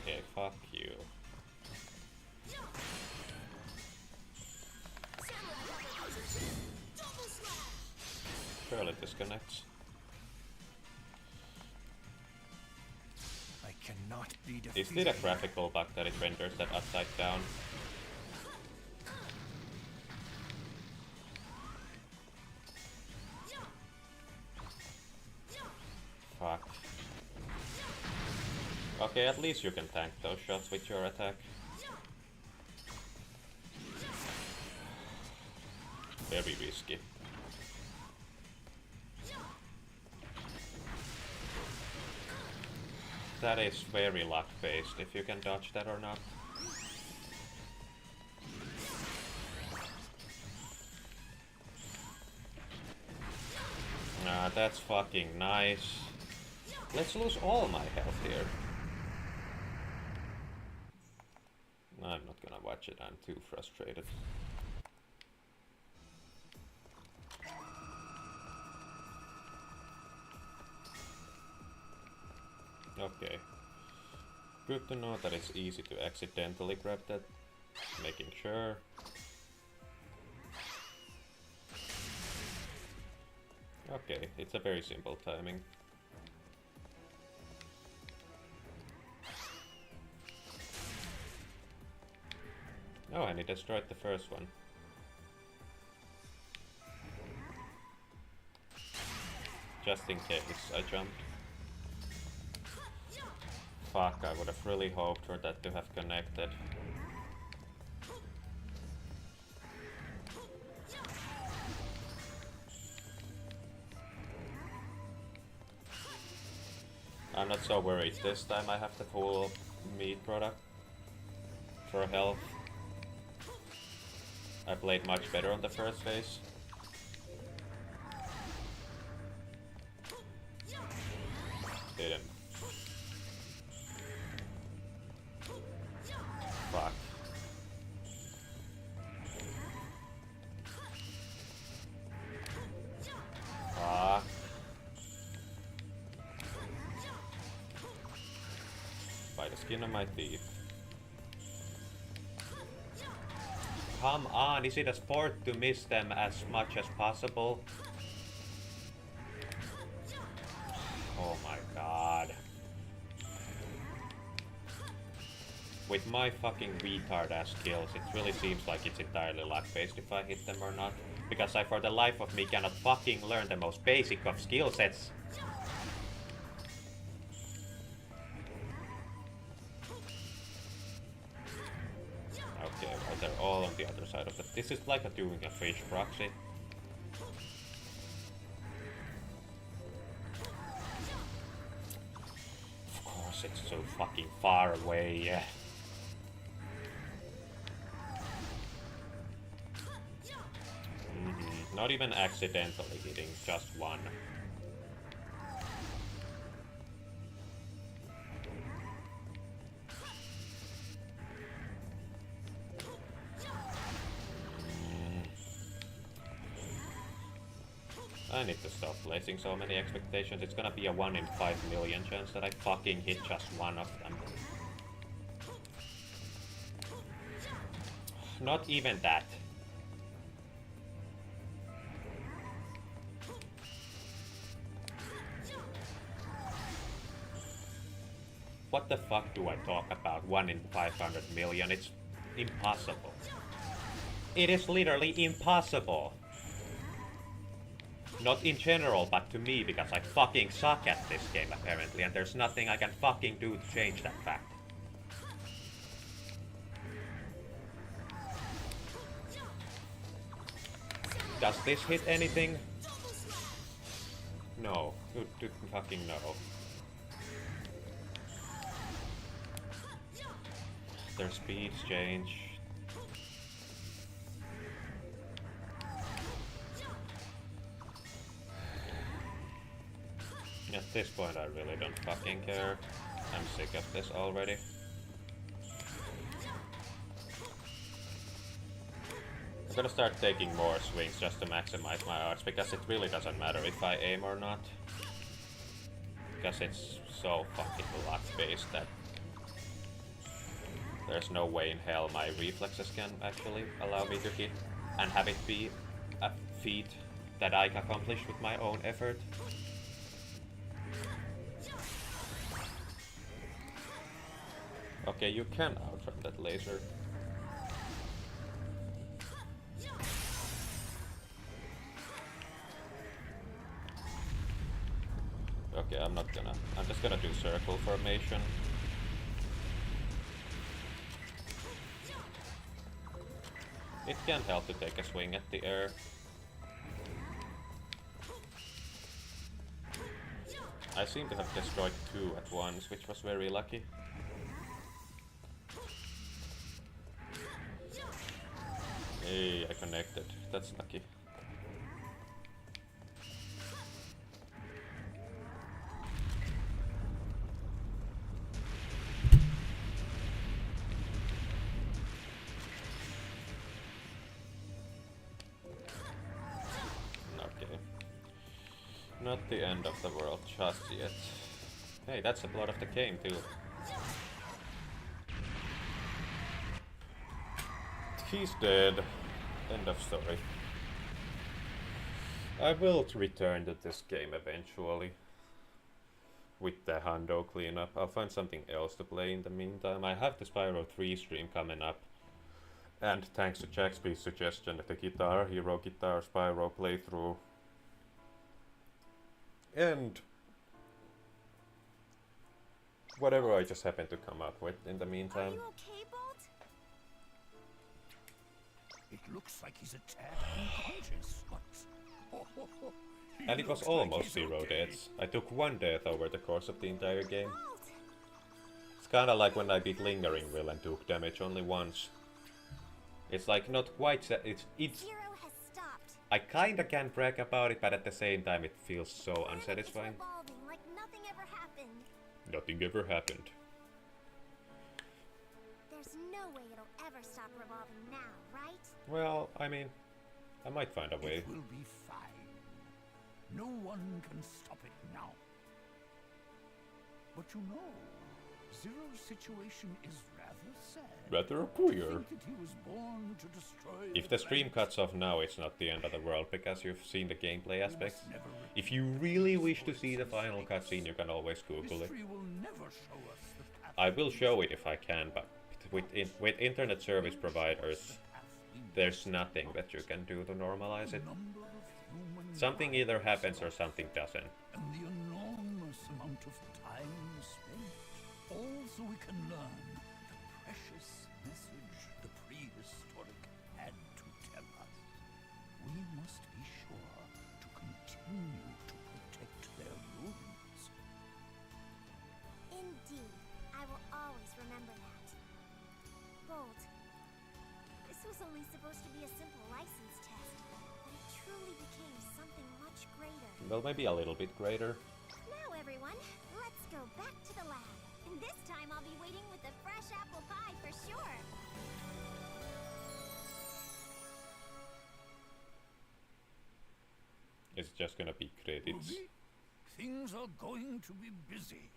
Okay, fuck you. Barely disconnects. cannot be Is defeated. it a graphical bug that it renders that upside down? Fuck. Okay, at least you can tank those shots with your attack. Very risky. That is very luck-based, if you can dodge that or not. Ah, that's fucking nice. Let's lose all my health here. I'm not gonna watch it, I'm too frustrated. Okay. Good to know that it's easy to accidentally grab that. Making sure. Okay, it's a very simple timing. Oh, and he destroyed the first one. Just in case I jumped. Fuck, I would have really hoped for that to have connected. I'm not so worried. This time I have the full meat product for health. I played much better on the first phase. Didn't. Fuck. Fuck. By the skin of my teeth. Come on, is it a sport to miss them as much as possible? Oh my god. With my fucking retard ass skills, it really seems like it's entirely luck based if I hit them or not. Because I for the life of me cannot fucking learn the most basic of skill sets. Okay, well, they're all on the other side of it. This is like doing a fish proxy. Of course, it's so fucking far away. Not even accidentally hitting, just one. I need to stop placing so many expectations. It's gonna be a 1 in 5 million chance that I fucking hit just one of them. Not even that. What the fuck do I talk about? 1 in 500 million? It's impossible. It is literally impossible. Not in general, but to me, because I fucking suck at this game apparently, and there's nothing I can fucking do to change that fact. Does this hit anything? No. Good fucking no. Their speeds change. At this point I really don't fucking care. I'm sick of this already. I'm gonna start taking more swings just to maximize my odds, because it really doesn't matter if I aim or not. Because it's so fucking luck based that there's no way in hell my reflexes can actually allow me to hit and have it be a feat that I accomplished with my own effort. Okay, you can outrun that laser. Okay, I'm just gonna do circle formation. It can't help to take a swing at the air. I seem to have destroyed 2 at once, which was very lucky. Hey, I connected. That's lucky. Okay. Not the end of the world just yet. Hey, that's the blood of the game too. He's dead. End of story. I will return to this game eventually. With the Hando cleanup. I'll find something else to play in the meantime. I have the Spyro 3 stream coming up. And thanks to Jaxby's suggestion, the Guitar Hero Guitar Spyro playthrough. And whatever I just happen to come up with in the meantime. Are you okay, Bolt? It looks like he's a tad unconscious, but... he And it was looks like almost he's 0 okay. deaths. I took 1 death over the course of the entire game. Bolt! It's kinda like when I beat Lingering Will and took damage only once. It's like not quite it's Zero has stopped. I kinda can brag about it, but at the same time it feels so And it's unsatisfying. revolving like nothing ever happened. Nothing ever happened. There's no way it'll ever stop revolving now, right? Well, I mean, I might find a way. It will be fine. No one can stop it now. But you know, Zero's situation is rather sad. Rather To queer. think that he was born to destroy If the stream planet. cuts off now, it's not the end of the world because you've seen the gameplay You aspects. must never If you really wish to see the final cutscene, you can always Google it. History will never show us the path I will show it if I can, but with internet service providers, there's nothing that you can do to normalize it. number of human Something lives either happens or something doesn't. and the enormous amount of time spent. All so we can learn the precious message the prehistoric had to tell us. We must be sure to continue to protect their ruins. Indeed. I will always remember that. Bolt, this was only supposed to be a simple license test, but it truly became something much greater. Well, maybe a little bit greater. Now, everyone, let's go back to the lab. And this time I'll be waiting with the fresh apple pie for sure. It's just gonna be credits. Ruby, things are going to be busy.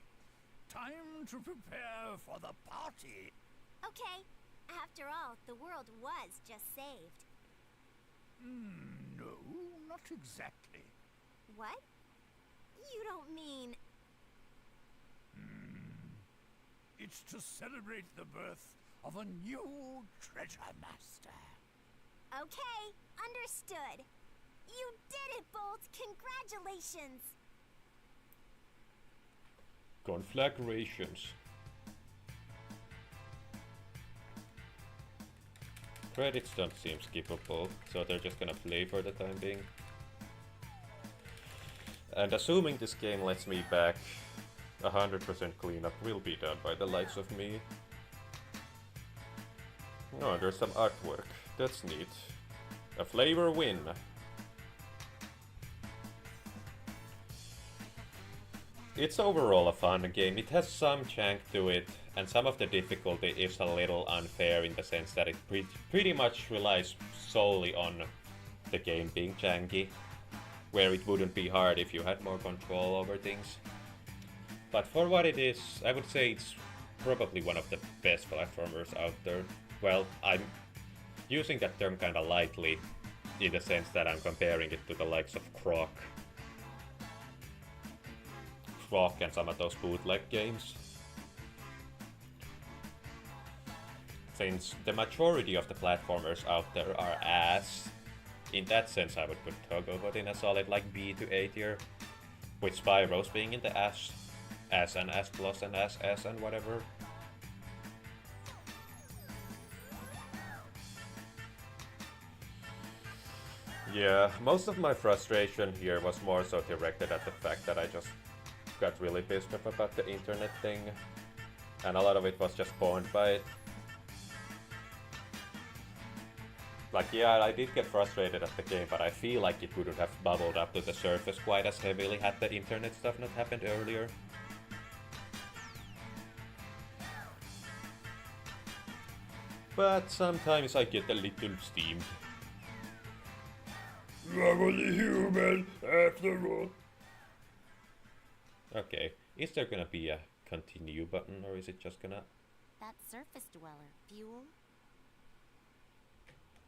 Time to prepare for the party. Okay. After all, the world was just saved. No, not exactly. What? You don't mean... It's to celebrate the birth of a new treasure master. Okay, understood. You did it, Bolt! Congratulations! Conflagrations. Credits don't seem skippable, so they're just gonna play for the time being. And assuming this game lets me back, 100% cleanup will be done by the likes of me. Oh, there's some artwork. That's neat. A flavor win. It's overall a fun game. It has some jank to it, and some of the difficulty is a little unfair in the sense that it pretty much relies solely on the game being janky, where it wouldn't be hard if you had more control over things. But for what it is, I would say it's probably one of the best platformers out there. Well, I'm using that term kinda lightly, in the sense that I'm comparing it to the likes of Croc and some of those bootleg games. since the majority of the platformers out there are ass, in that sense I would put Tokobot in a solid like B to A tier, with Spyro's being in the S and S plus and S and whatever. Yeah, most of my frustration here was more so directed at the fact that I just got really pissed off about the internet thing, and a lot of it was just spawned by it. Like, yeah, I did get frustrated at the game, but I feel like it wouldn't have bubbled up to the surface quite as heavily had the internet stuff not happened earlier. But sometimes I get a little steamed. I'm only human, after all. Okay, is there gonna be a continue button, or is it just gonna... That surface dweller, Fuel?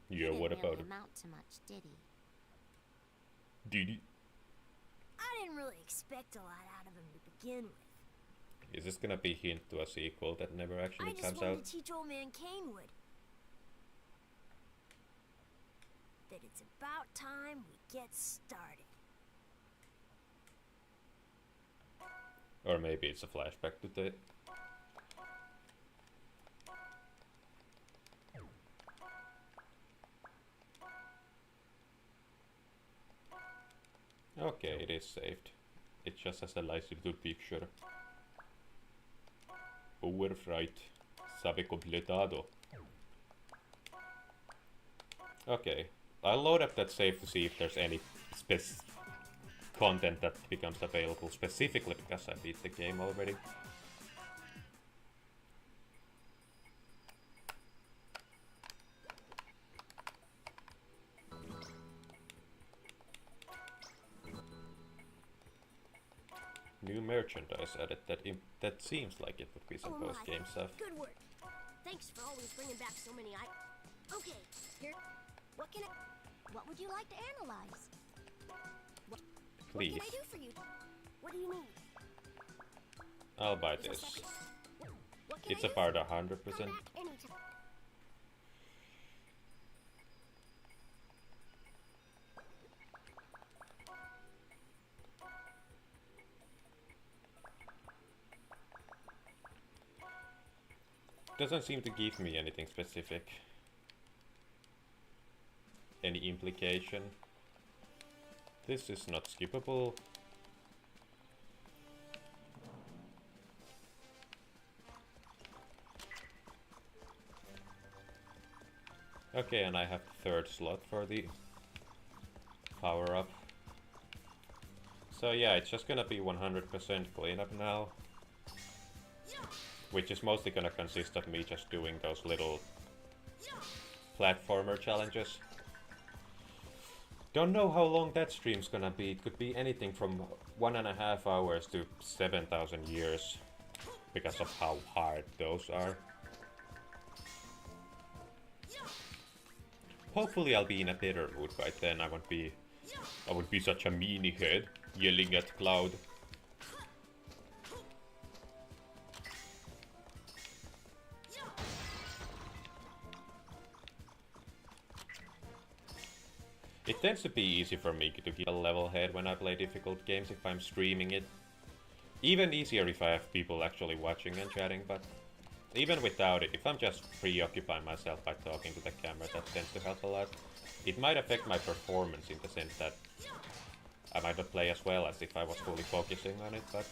Yeah, what about Didn't him? really amount to much, did he? Did he? I didn't really expect a lot out of him to begin with. Is this gonna be a hint to a sequel that never actually I just comes wanted out? to teach old man Canewood that it's about time we get started. Or maybe it's a flashback to the... Okay, it is saved. It just has a nice little picture. Overfright. Sabe completado. Okay, I'll load up that save to see if there's any content that becomes available specifically because I beat the game already. New merchandise added that seems like it would be some my, post-game stuff. Good work. Thanks for always bringing back so many Okay, here. What would you like to analyze? What Please. can I do for you? What do you need? I'll buy Is there this. something- What can It's I do? about Come 100%. back anytime. Doesn't seem to give me anything specific. Any implication. This is not skippable. Okay, and I have the third slot for the power-up. So yeah, it's just gonna be 100% cleanup now. Which is mostly gonna consist of me just doing those little platformer challenges. Don't know how long that stream's gonna be. It could be anything from 1.5 hours to 7,000 years. Because of how hard those are. Hopefully I'll be in a better mood by then. I won't be such a meanie head yelling at Cloud. It tends to be easy for me to get a level head when I play difficult games if I'm streaming it. Even easier if I have people actually watching and chatting, but even without it, if I'm just preoccupying myself by talking to the camera, that tends to help a lot. It might affect my performance in the sense that I might not play as well as if I was fully focusing on it, but...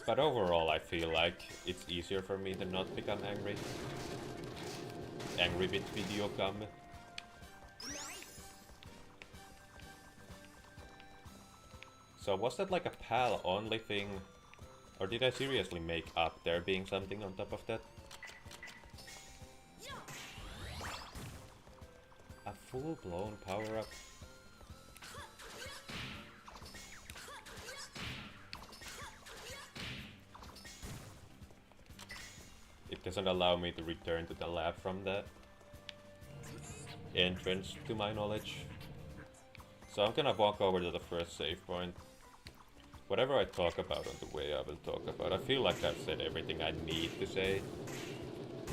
But overall, I feel like it's easier for me to not become angry. Angry with video come. So was that like a PAL only thing? Or did I seriously make up there being something on top of that? A full-blown power-up? It doesn't allow me to return to the lab from the entrance, to my knowledge. So I'm gonna walk over to the first save point. Whatever I talk about on the way, I will talk about. I feel like I've said everything I need to say.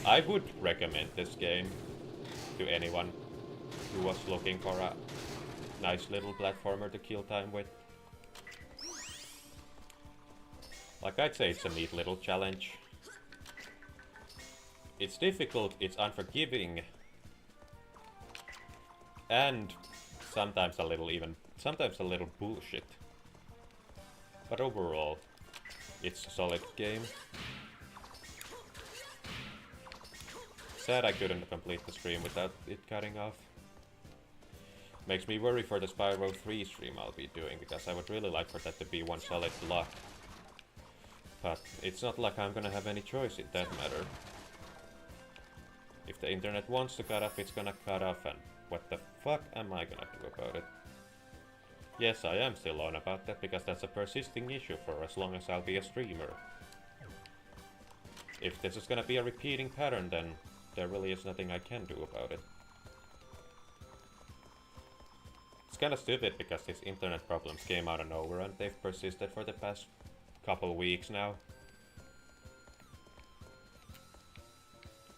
I would recommend this game to anyone who was looking for a nice little platformer to kill time with. Like, I'd say it's a neat little challenge. It's difficult, it's unforgiving, and sometimes a little bullshit. But overall, it's a solid game. Sad I couldn't complete the stream without it cutting off. Makes me worry for the Spyro 3 stream I'll be doing, because I would really like for that to be one solid block. But it's not like I'm gonna have any choice in that matter. If the internet wants to cut off, it's gonna cut off, and what the fuck am I gonna do about it? Yes, I am still on about that, because that's a persisting issue for as long as I'll be a streamer. If this is gonna be a repeating pattern, then there really is nothing I can do about it. It's kinda stupid, because these internet problems came out of nowhere, and they've persisted for the past couple weeks now.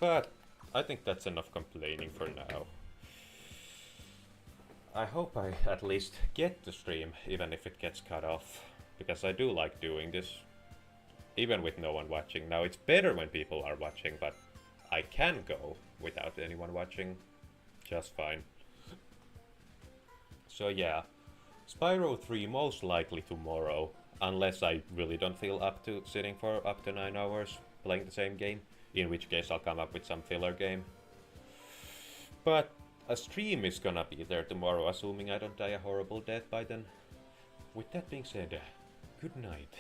But I think that's enough complaining for now. I hope I at least get to stream, even if it gets cut off, because I do like doing this, even with no one watching. Now, it's better when people are watching, but I can go without anyone watching just fine. So yeah, Spyro 3 most likely tomorrow, unless I really don't feel up to sitting for up to 9 hours playing the same game, in which case I'll come up with some filler game. But a stream is gonna be there tomorrow, assuming I don't die a horrible death by then. With that being said, good night.